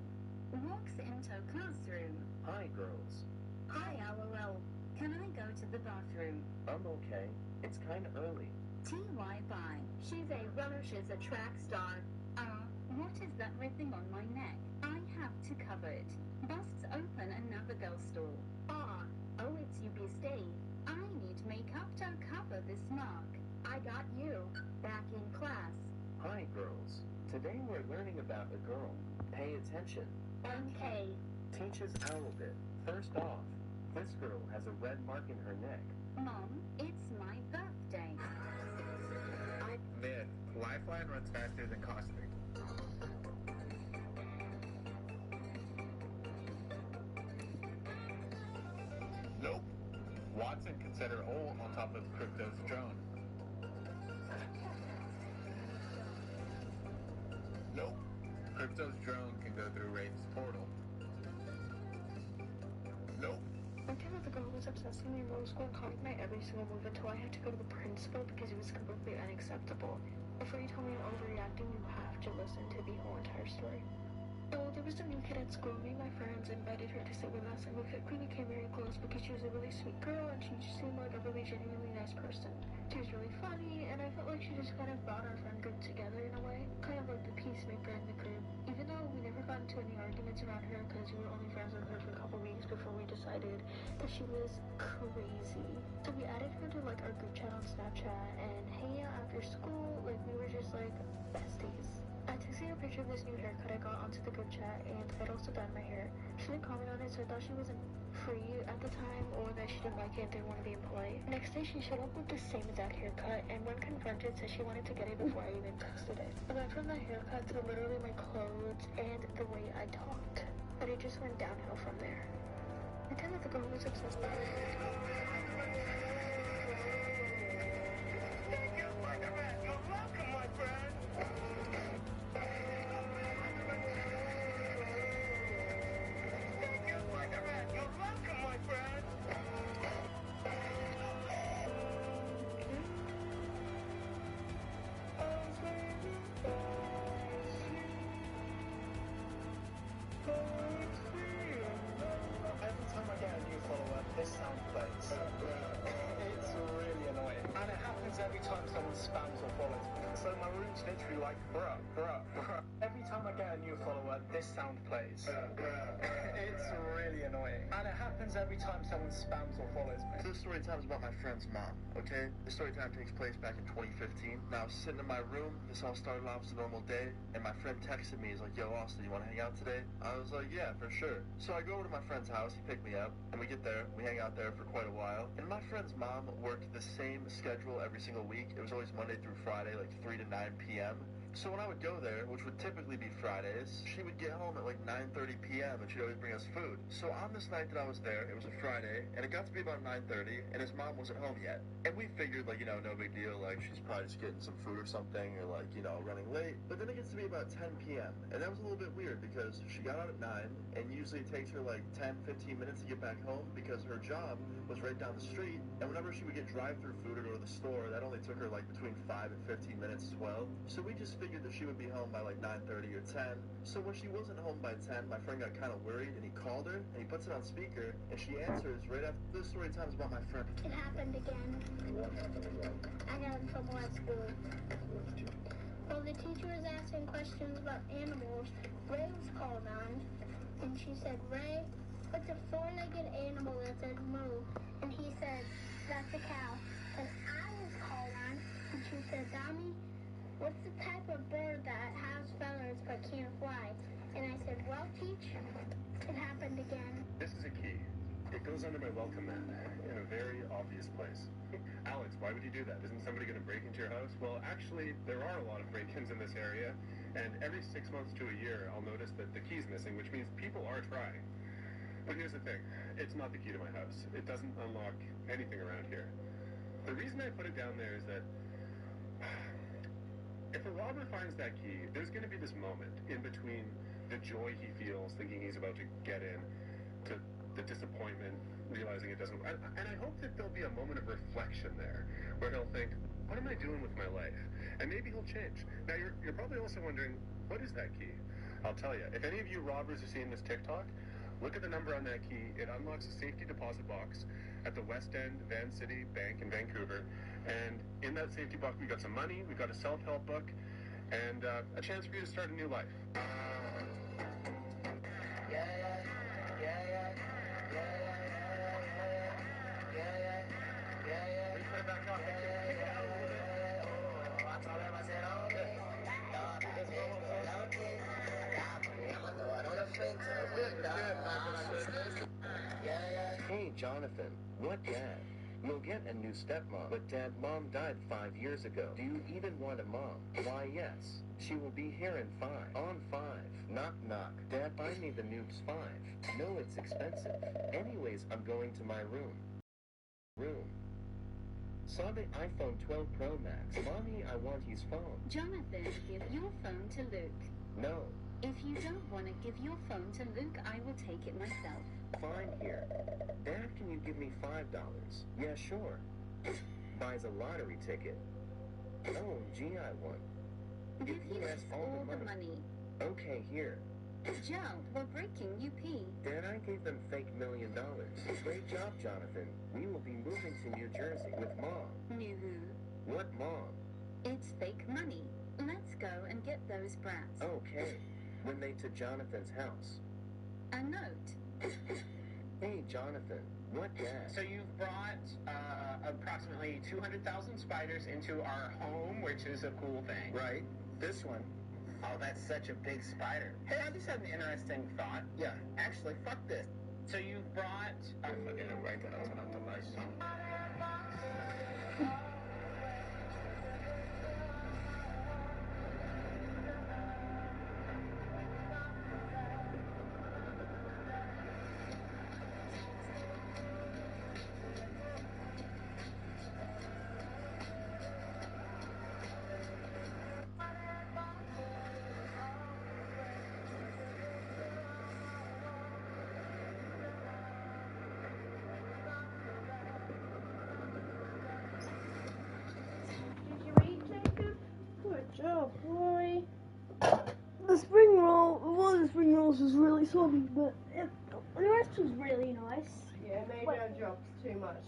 Walks into classroom. Hi, girls. Hi, LOL. Can I go to the bathroom? I'm okay. It's kind of early. TY bye. She's a runner, she's a track star. What is that ribbon on my neck? I have to cover it. Busts open another girl's stall. Oh, it's you be stay. I need makeup to cover this mark. I got you. Back in class. Hi, girls. Today we're learning about a girl. Pay attention. Okay. Teaches Owlbit. First off, this girl has a red mark in her neck. Mom, it's my birthday. Myth. Lifeline runs faster than Caustic. Nope. Watson can set her hole on top of Crypto's drone. Nope. Crypto's drone can go through Wraith's portal. Nope. One time the girl was obsessed with me in middle school and copied my every single move until I had to go to the principal because it was completely unacceptable. Before you tell me I'm overreacting, you have to listen to the whole entire story. So there was a new kid at school. Me and my friends invited her to sit with us, and we quickly became very close because she was a really sweet girl and she seemed like a really genuinely nice person. She was really funny, and I felt like she just kind of brought our friend group together in a way, kind of like the peacemaker in the group. Even though we never got into any arguments around her because we were only friends with her for a couple weeks before we decided that she was crazy. So we added her to like our group chat on Snapchat and hanging out after school, like we were just like besties. I texted her a picture of this new haircut I got onto the group chat, and I'd also dyed my hair. She didn't comment on it, so I thought she wasn't free at the time, or that she didn't like it and didn't want to be impolite. Next day, she showed up with the same exact haircut, and when confronted, said she wanted to get it before I even texted it. I went from the haircut to literally my clothes and the way I talked, but it just went downhill from there. I tell that the girl was obsessed with me. Thank you, Spider-Man. You're welcome, my friend. Thank you, Spider-Man. You're welcome, my friend. Every time I get a new follower, this sound plays. It's really annoying. And it happens every time someone spams or follows me. So my room's literally like, bruh. Every time I get a new follower, this sound plays. It's really annoying. And it happens every time someone spams or follows me. So this story time is about my friend's mom, okay? The story time takes place back in 2015. Now, I was sitting in my room. This all started off as a normal day, and my friend texted me. He's like, yo, Austin, you want to hang out today? I was like, yeah, for sure. So I go over to my friend's house. He picked me up, and we get there. We hang out there for quite a while. And my friend's mom worked the same schedule every single week. It was always Monday through Friday, like 3 to 9 p.m. So when I would go there, which would typically be Fridays, she would get home at like 9:30 p.m. and she'd always bring us food. So on this night that I was there, it was a Friday, and it got to be about 9:30, and his mom wasn't home yet. And we figured, like, you know, no big deal, like she's probably just getting some food or something, or like, you know, running late. But then it gets to be about 10 p.m., and that was a little bit weird because she got out at 9, and usually it takes her like 10-15 minutes to get back home because her job was right down the street, and whenever she would get drive-through food or go to the store, that only took her like between 5 and 15 minutes as well. So we just figured that she would be home by like 9:30 or 10. So when she wasn't home by 10, my friend got kind of worried, and he called her, and he puts it on speaker, and she answers right after. This story time is about my friend. It happened again. I got in trouble at school. Well, the teacher was asking questions about animals. Ray was called on, and she said, Ray, what's a four-legged animal that says moo? And he said, that's a cow. And I was called on, and she said, Dami, what's the type of bird that has feathers but can't fly? And I said, well, teach, it happened again. This is a key. It goes under my welcome mat in a very obvious place. Alex, why would you do that? Isn't somebody going to break into your house? Well, actually, there are a lot of break-ins in this area, and every 6 months to a year, I'll notice that the key's missing, which means people are trying. But here's the thing. It's not the key to my house. It doesn't unlock anything around here. The reason I put it down there is that if a robber finds that key, there's going to be this moment in between the joy he feels thinking he's about to get in to the disappointment realizing it doesn't work. And I hope that there'll be a moment of reflection there where he'll think, what am I doing with my life? And maybe he'll change. Now, you're probably also wondering, what is that key? I'll tell you. If any of you robbers are seeing this TikTok, look at the number on that key. It unlocks a safety deposit box at the West End Van City Bank in Vancouver. And in that safety box, we got some money, we got a self-help book, and a chance for you to start a new life. Hey, Jonathan, what dad? You'll get a new stepmom, but mom died 5 years ago. Do you even want a mom? Why, yes. She will be here in 5. On 5. Knock, knock. Dad, buy me the new 5. No, it's expensive. Anyways, I'm going to my room. Saw the iPhone 12 Pro Max. Mommy, I want his phone. Jonathan, give your phone to Luke. No. If you don't want to give your phone to Luke, I will take it myself. Fine here. Dad, can you give me $5? Yeah, sure. Buys a lottery ticket. OMG, I won. Give you all the money. Okay, here. Joe, we're breaking UP. Dad, I gave them fake $1 million. Great job, Jonathan. We will be moving to New Jersey with Mom. New who? What Mom? It's fake money. Let's go and get those brats. Okay. When they to Jonathan's house. A note. Hey, Jonathan. What gas? So you've brought approximately 200,000 spiders into our home, which is a cool thing. Right. This one. Oh, that's such a big spider. Hey, I just had an interesting thought. Yeah. Actually, fuck this. So you've brought... I'm fucking right that I was on the device. job, boy. The spring roll, one of the spring rolls was really soggy, but the rest was really nice. Yeah, maybe I dropped too much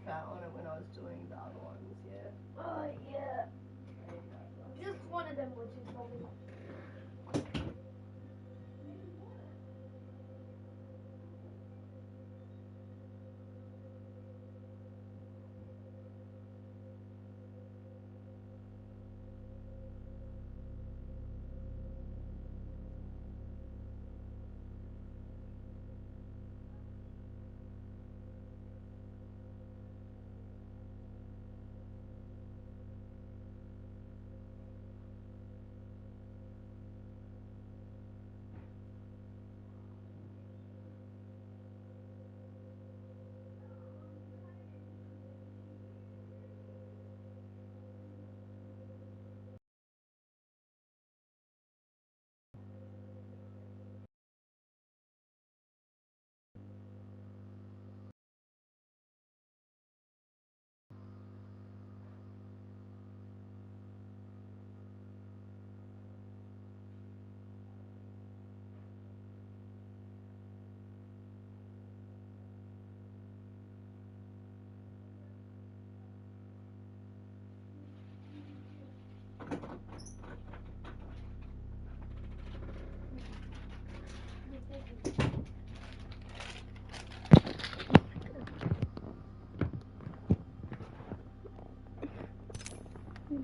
fat on it when I was doing the other ones, yeah. Oh, yeah.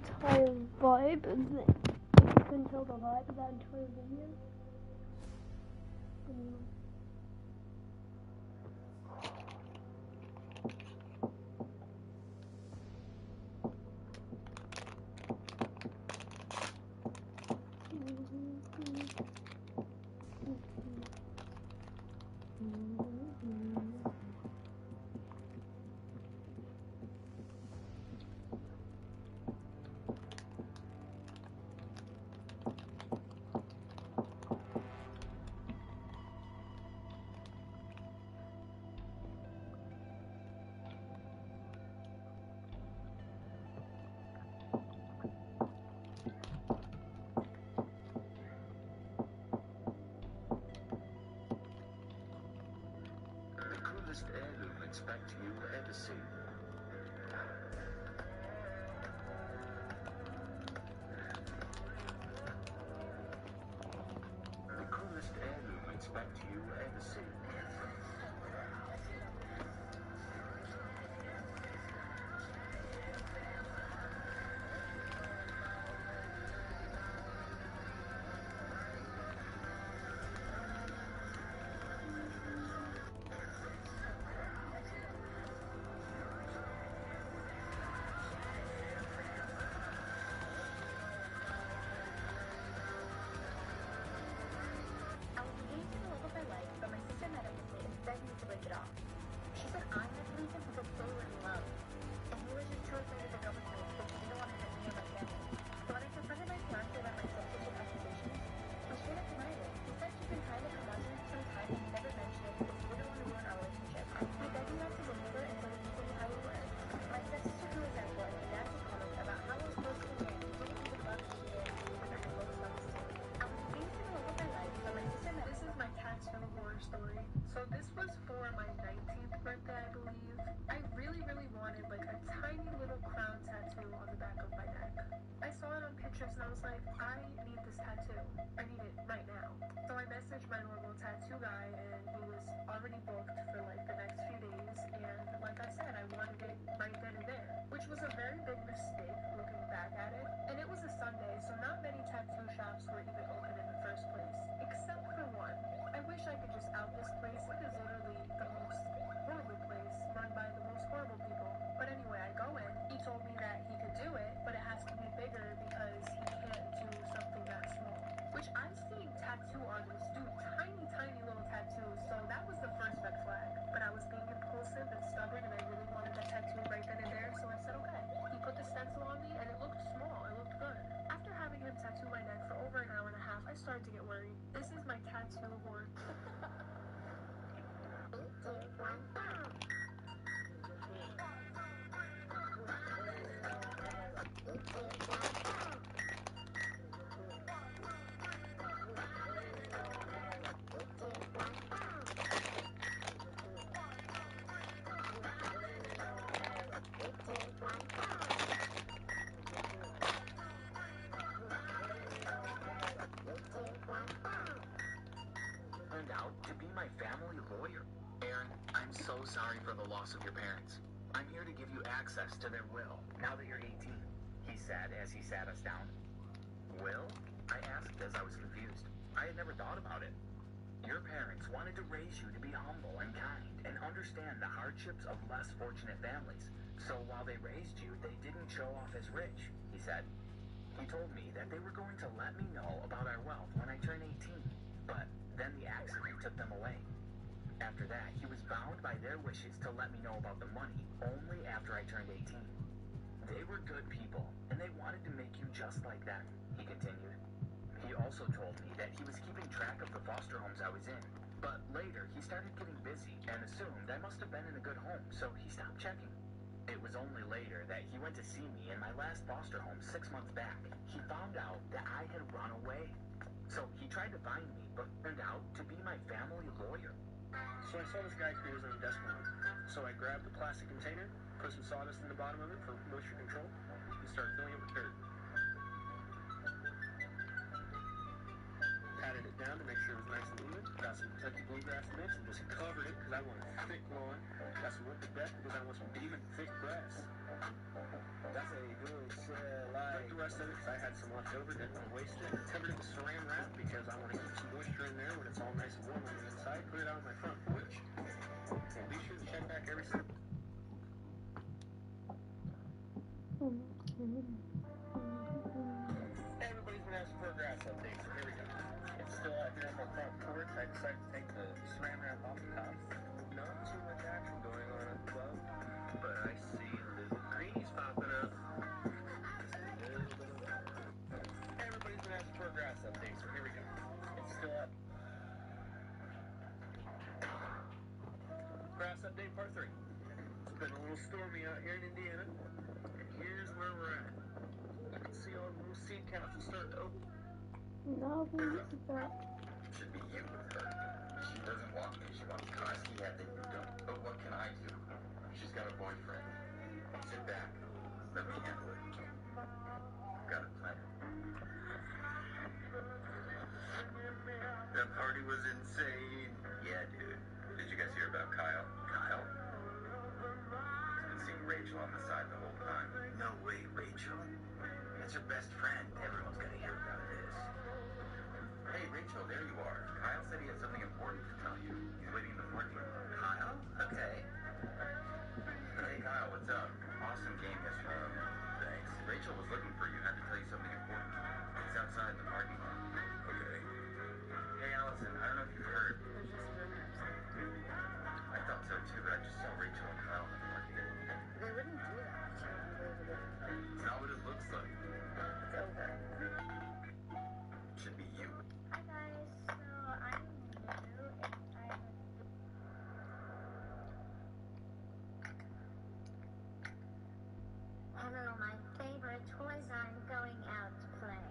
entire vibe, and if you can tell the vibe of that entire video. The coolest heirloom expect you ever see. The coolest heirloom expect you ever see. I was engaged in the love of my life, but my sister met up with me and begged me to break it off. She said I had to leave him because they were in love. And he was just too afraid to break up with me because he didn't want to hurt me or my family. So when I confronted my fiance about my sexual accusations, he straight up denied it. He said she'd been trying to come on to him for some time and he never mentioned it because he didn't want to ruin our relationship. He begged me not to believe her and so he continued how we were. My stepsister grew resentful and began to comment about how I was close to a man who didn't even love me and with her close love too. I was engaged in the love of my life, but my sister met. This is my tattoo horror story. So this was for my 19th birthday, I believe. I really wanted like a tiny little crown tattoo on the back of my neck. I saw it on Pinterest and I was like, I need this tattoo. I need it right now. So I messaged my normal tattoo guy and he was already booked for like the next few days. And like I said, I wanted it right then and there, which was a very big mistake looking back at it. And it was a Sunday, so not many tattoo shops were even open in the first place, except for one. I wish I could just out this place. It is literally the most horrible place run by the most horrible people. But anyway, I go in. He told me that he could do it, but it has to be bigger because he can't do something that small. Which I've seen tattoo artists do tiny little tattoos, so that was the first red flag. But I was being impulsive and stubborn and I really wanted that tattoo right then and there, so I said okay. He put the stencil on me and it looked small, it looked good. After having him tattoo my neck for over an hour and a half, I started to get worried. This is my tattoo horror. Turned out to be my family lawyer. Aaron, I'm so sorry for the loss of your parents. I'm here to give you access to their will, now that you're 18, he said as he sat us down. Will? I asked as I was confused. I had never thought about it. Your parents wanted to raise you to be humble and kind and understand the hardships of less fortunate families. So while they raised you, they didn't show off as rich, he said. He told me that they were going to let me know about our wealth when I turn 18, but then the accident took them away. After that, he was bound by their wishes to let me know about the money only after I turned 18. They were good people, and they wanted to make you just like them, he continued. He also told me that he was keeping track of the foster homes I was in, but later he started getting busy and assumed I must have been in a good home, so he stopped checking. It was only later that he went to see me in my last foster home 6 months back. He found out that I had run away. So he tried to find me, but turned out to be my family lawyer. So I saw this guy create his own desk mount. So I grabbed the plastic container, put some sawdust in the bottom of it for moisture control, and started filling it with dirt. Patted it down to make sure it was nice and even. Got some Kentucky bluegrass mix and just covered it because I want a thick lawn. Got some wood to deck because I want some demon thick grass. That's a good life. got some left over, didn't want to waste it. Covered it with saran wrap because I want to keep some moisture in there when it's all nice and warm on the inside. Put it out on my front porch. And be sure to check back every single. Everybody's been asking for a grass update, so here we go. It's still out here on my front porch. I decided to take the saran wrap off the top. Not too much action going on above, but I see little greenies popping up. Everybody's been asking for a grass update, so here we go. It's still up. Grass update part 3. It's been a little stormy out here in Indiana, and here's where we're at. You can see all the little seed caps are starting to open. No, this is that. Should be you with her. She doesn't want me. She wants Koski. Yeah, then you don't. But what can I do? She's got a boyfriend. Sit back. Let me handle it. Got a plan. That party was insane. Yeah, dude. Did you guys hear about Kyle? Kyle? He's been seeing Rachel on the side the whole time. No way, Rachel. That's her best friend. Everyone's gonna hear about this. Hey, Rachel, there you are. Kyle said he had something important to tell you. He's waiting in the parking lot. Kyle? Okay. Hey, Kyle, what's up? Awesome game yesterday. Thanks. Rachel was looking for you. Had to tell you something important. It's outside in the parking lot. Okay. Hey, Allison, I don't know if you've heard. I thought so too, but I just saw Rachel and Kyle in the parking lot. They wouldn't do that. It's not what it looks like. It's over. Should be you. Hi guys, so I'm new and Hello, my favorite toys aren't going out to play.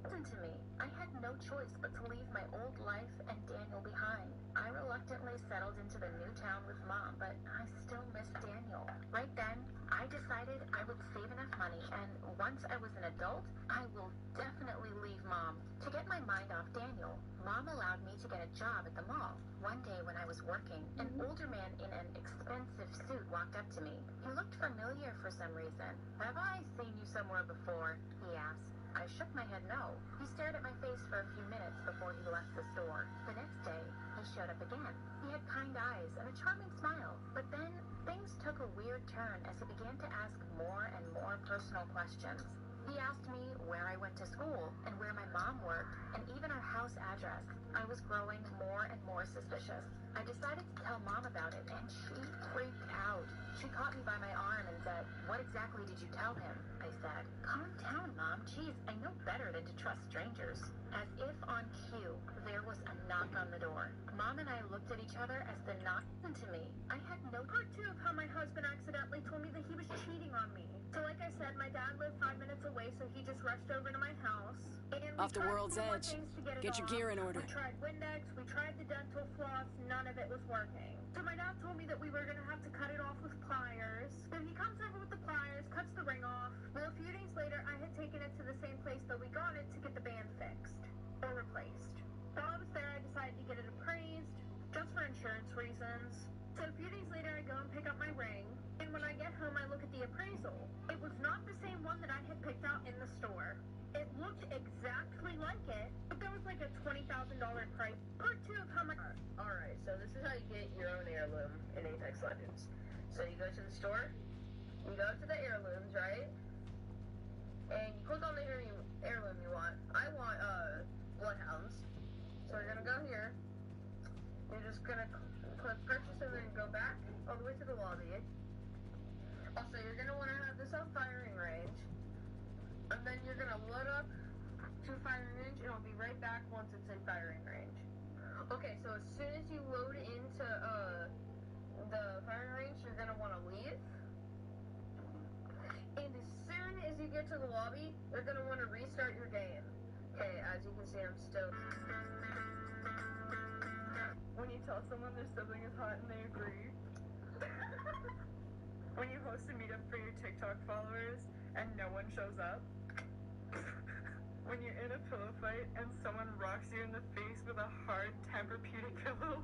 Listen to me. I had no choice but to leave my old life and Daniel behind. I reluctantly settled into the new town with Mom, but I still missed Daniel. Right then, I decided I would save enough money, and once I was an adult, I will definitely leave Mom. To get my mind off Daniel, Mom allowed me to get a job at the mall. One day when I was working, an older man in an expensive suit walked up to me. He looked familiar for some reason. Have I seen you somewhere before? He asked. I shook my head no. He stared at my face for a few minutes before he left the store. The next day, he showed up again. He had kind eyes and a charming smile. But then, things took a weird turn as he began to ask more and more personal questions. He asked me where I went to school and where my mom worked and even our house address. I was growing more and more suspicious. I decided to tell Mom about it and she freaked out. She caught me by my arm and said, "What exactly did you tell him?" I said, "Calm down, Mom. Geez, I know better than to trust strangers." As if on cue, there was a knock on the door. Mom and I looked at each other as the knock listened to me. I had no part two of how my husband accidentally told me that he was cheating on me. So like I said, my dad lived 5 minutes away, so he just rushed over to my house. And Off the world's edge. Get your gear in order. We tried Windex, we tried the dental floss, none of it was working. So my dad told me that we were going to have to cut it off with pliers. So he comes over with the pliers, cuts the ring off. Well, a few days later, I had taken it to the same place that we got it to get the band fixed. Or replaced. While I was there, I decided to get it appraised, just for insurance reasons. So a few days later, I go and pick up my ring. And when I get home, I look at the appraisal. It was not the same one that I had picked out in the store. It looked exactly like it, but there was like a $20,000 price. Part two of how much. Alright, so this is how you get your own heirloom in Apex Legends. So you go to the store, you go to the heirlooms, right? And you click on the heirloom you want. I want bloodhounds. So you're gonna go here. You're just gonna click purchase and then go back all the way to the lobby. Also, you're gonna want to have this on firing range. And then you're gonna load up to firing range and I'll be right back once it's in firing range. Okay, so as soon as you load into the firing range, you're gonna want to leave. And as soon as you get to the lobby, you're gonna want to restart your game. Okay, as you can see, I'm still. When you tell someone their sibling is hot and they agree. When you host a meetup for your TikTok followers and no one shows up. When you're in a pillow fight and someone rocks you in the face with a hard Tempur-Pedic pillow.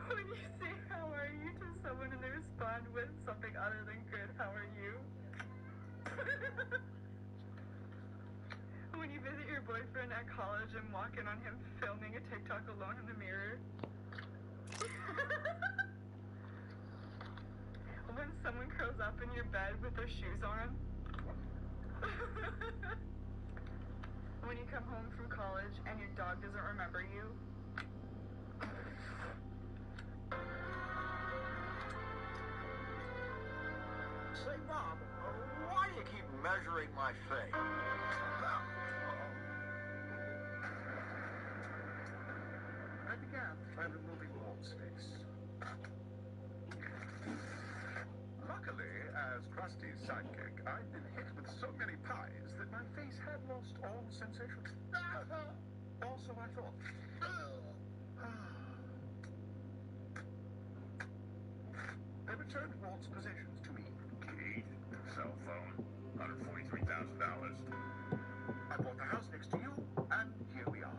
When you say how are you to someone and they respond with something other than good, how are you? When you visit your boyfriend at college and walk in on him filming a TikTok alone in the mirror. When someone curls up in your bed with their shoes on. When you come home from college and your dog doesn't remember you. Say, Mom, why do you keep measuring my face? I began by removing Walt's face. Luckily, as Krusty's sidekick, I'd been hit with so many pies that my face had lost all sensation. Also, I thought. They returned Walt's possessions to me. Key, cell phone, $143,000. I bought the house next to you, and here we are.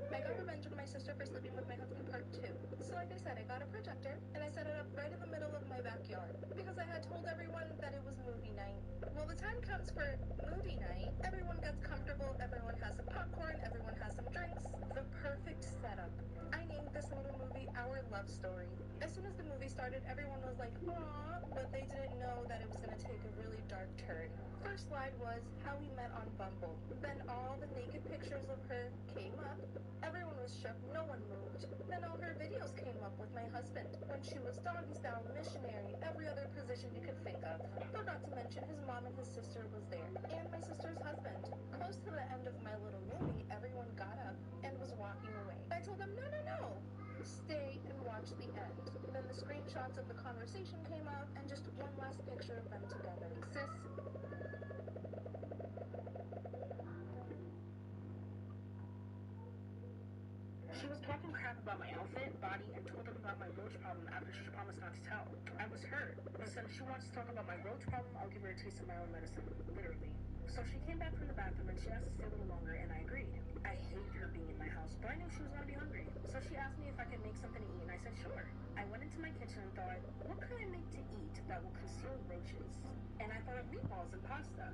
I got revenge on my sister for sleeping with my husband part 2. So like I said, I got a projector, and I set it up right in the middle of my backyard, because I had told everyone that it was movie night. Well, the time comes for movie night, everyone gets comfortable, everyone has some popcorn, everyone has some drinks. The perfect setup. I named this little movie Our Love Story. As soon as the movie started, everyone was like, aww, but they didn't know that it was going to take a really dark turn. First slide was how we met on Bumble. Then all the naked pictures of her came up. Everyone was shook, no one moved. Then all her videos came up with my husband, when she was doggy style, missionary, every other position you could think of. Forgot to mention his mom and his sister was there, and my sister's husband. Close to the end of my little movie, everyone got up and was walking away. I told them, no. Stay and watch the end. Then the screenshots of the conversation came up, and just one last picture of them together. Sis, she was talking crap about my outfit, body, and told them about my roach problem after she promised not to tell. I was hurt. But said if she wants to talk about my roach problem, I'll give her a taste of my own medicine. Literally. So she came back from the bathroom and she asked to stay a little longer, and I agreed. I hate her being in my house, but I knew she was going to be hungry. So she asked me if I could make something to eat, and I said sure. I went into my kitchen and thought, what could I make to eat that will conceal roaches? And I thought of meatballs and pasta.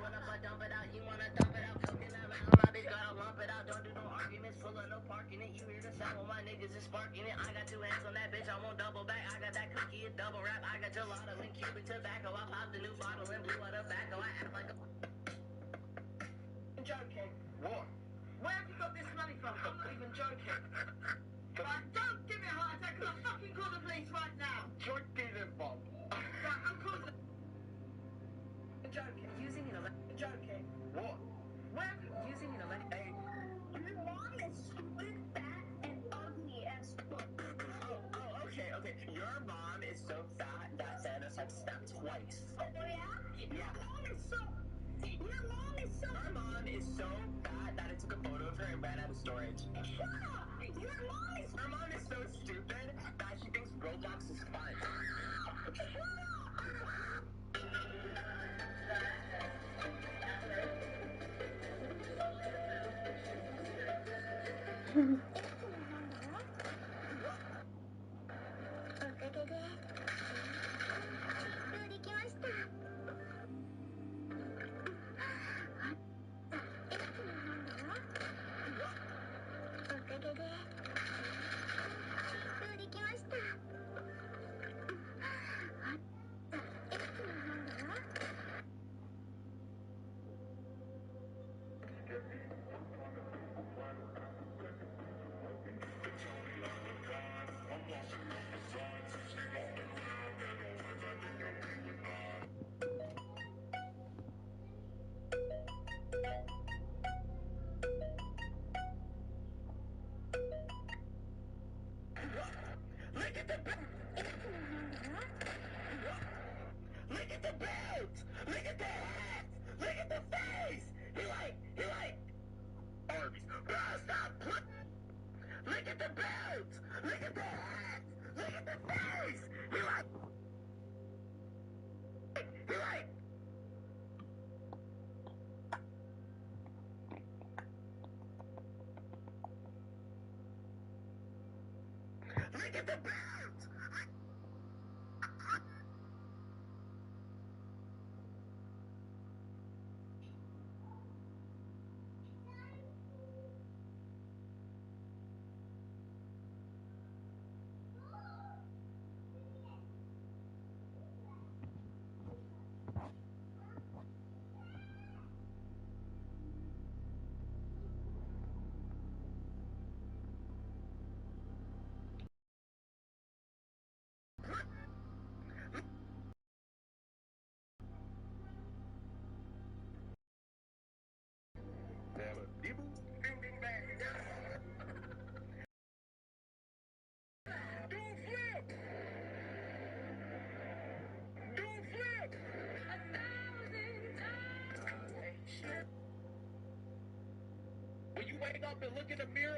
What if I dump it out? You wanna dump it out? Cooking around, my bitch gotta lump it out. Don't do no arguments, full of no parking it. You hear the sound when my niggas is sparking it. I got 2 hands on that bitch, I won't double back. I got that cookie, a double wrap. I got gelato and Cuban tobacco. I popped a new bottle and blew out tobacco. I act like a... I'm joking. What? Where have you got this money from? I'm not even joking. Right, don't give me a heart attack, because I'll fucking call the police right now. You're getting Bob. Right, I'm calling the... I'm joking. Using an electric. Joking. What? Where? Using an electric. Your mom is stupid, fat, and ugly as fuck. Oh, okay. Your mom is so fat that Thanos had snapped twice. Oh, yeah? Yeah. Your mom is so... Her mom is so fat that it took a photo of her and ran out of storage. Shut up! Her mom is so stupid that she thinks Roblox is fun. Shut get the bat! Damn it. People, bing, bing, bang. Don't flip! Don't flip! When you wake up and look in the mirror,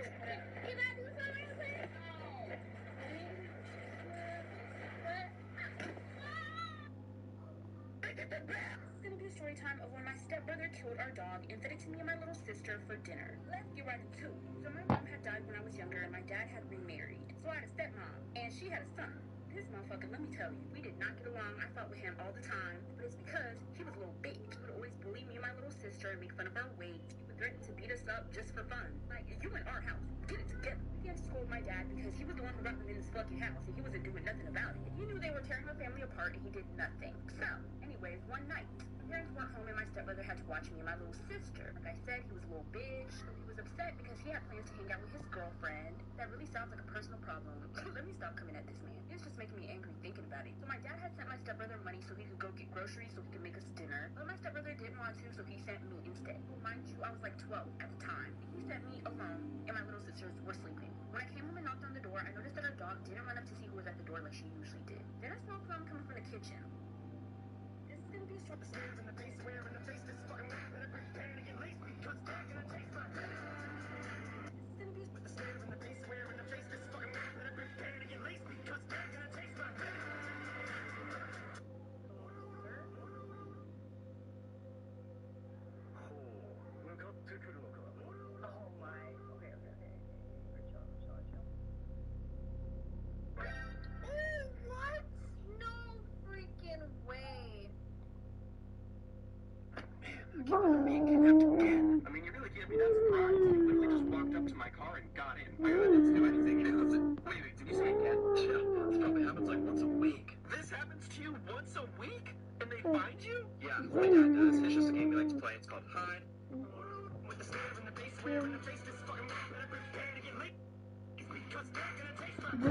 It's gonna be a story time of when my stepbrother killed our dog and fed it to me and my little sister for dinner. Let's get right into it. So my mom had died when I was younger and my dad had remarried. So I had a stepmom and she had a son. This motherfucker, let me tell you, we did not get along. I fought with him all the time, but it's because he was a little bitch. He would always bully me and my little sister and make fun of our weight. He would threaten to beat us up just for fun. Like, you in our house, get it together. He had to scold my dad because he was the one who brought them in this fucking house and he wasn't doing nothing about it. He knew they were tearing our family apart and he did nothing. So, anyways, one night, my parents weren't home and my stepbrother had to watch me and my little sister. Like I said, he was a little bitch, but he was upset because he had plans to hang out with his girlfriend. That really sounds like a personal problem. Let me stop coming at this man. It's just making me angry thinking about it. So my dad had sent my stepbrother money so he could go get groceries so he could make us dinner. But my stepbrother didn't want to, so he sent me instead. Well, mind you, I was like 12 at the time. He sent me alone, and my little sisters were sleeping. When I came home and knocked on the door, I noticed that our dog didn't run up to see who was at the door like she usually did. Then I saw a plum coming from the kitchen. This is gonna be a short Stairs in the face, where in the face, this fucking rap, and every pan to get laced, because back in the taste like that. With the stairs in the face, where in the face, this fucking rap, and every pan to get laced, because back in the taste like that. Oh my. Okay. What? No freaking way. I mean, you really can't be that surprised. You literally just walked up to my car and got in. I didn't do anything. Wait, did you say again? Yeah, this probably happens like once a week. This happens to you once a week? And they find you? Yeah, my dad does. It's just a game we like to play. It's called Hide. With the stairs in the face, where in the face, this fucking rap, and every pan to get laced, because back in the taste like that.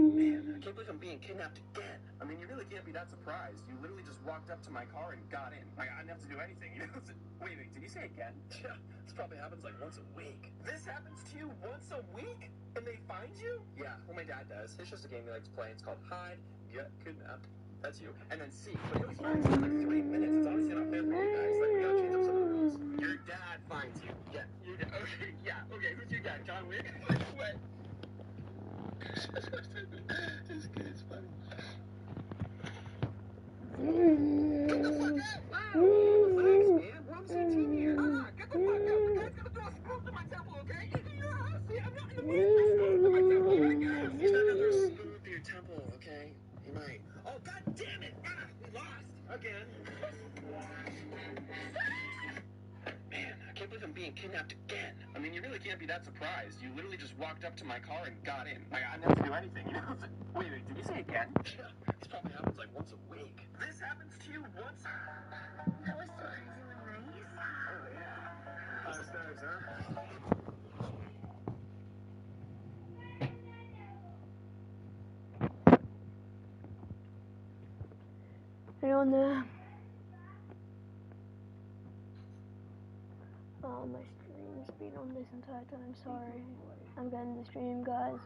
Man, I can't believe I'm being kidnapped again. I mean, you really can't be that surprised. You literally just walked up to my car and got in. Like, I didn't have to do anything, you know? Wait, did you say again? Yeah, this probably happens like once a week. This happens to you once a week? And they find you? Yeah, well, my dad does. It's just a game we like to play. It's called Hide, Get Kidnapped. That's you. And then Seek. But he only finds you in like 3 minutes. It's honestly not fair for you guys. Like, we gotta change up some of the rules. Your dad finds you. Yeah, your dad. Okay, yeah, okay. Who's your dad? John Wick? What? This kid's funny. Get the fuck out! Wow! Relax, man. We're on the same team here. Get the fuck out! The guy's gonna throw a spoon to my temple, okay? You're honestly, I'm not in the mood for a spoon to my temple. He's not gonna throw a spoon through your temple, okay? He might. Oh, god damn it! We lost again. Man, I can't believe I'm being kidnapped again. I mean, you really can't be that surprised. You literally just walked up to my car and got in. Like, I didn't have to do anything, you know? Wait, did you say again? Yeah, this probably happens like once a week. This happens to you once? That was surprisingly nice. Oh, yeah. How's those, huh? Anyone there? Oh, my stream's been on this entire time. Sorry. I'm getting the stream, guys.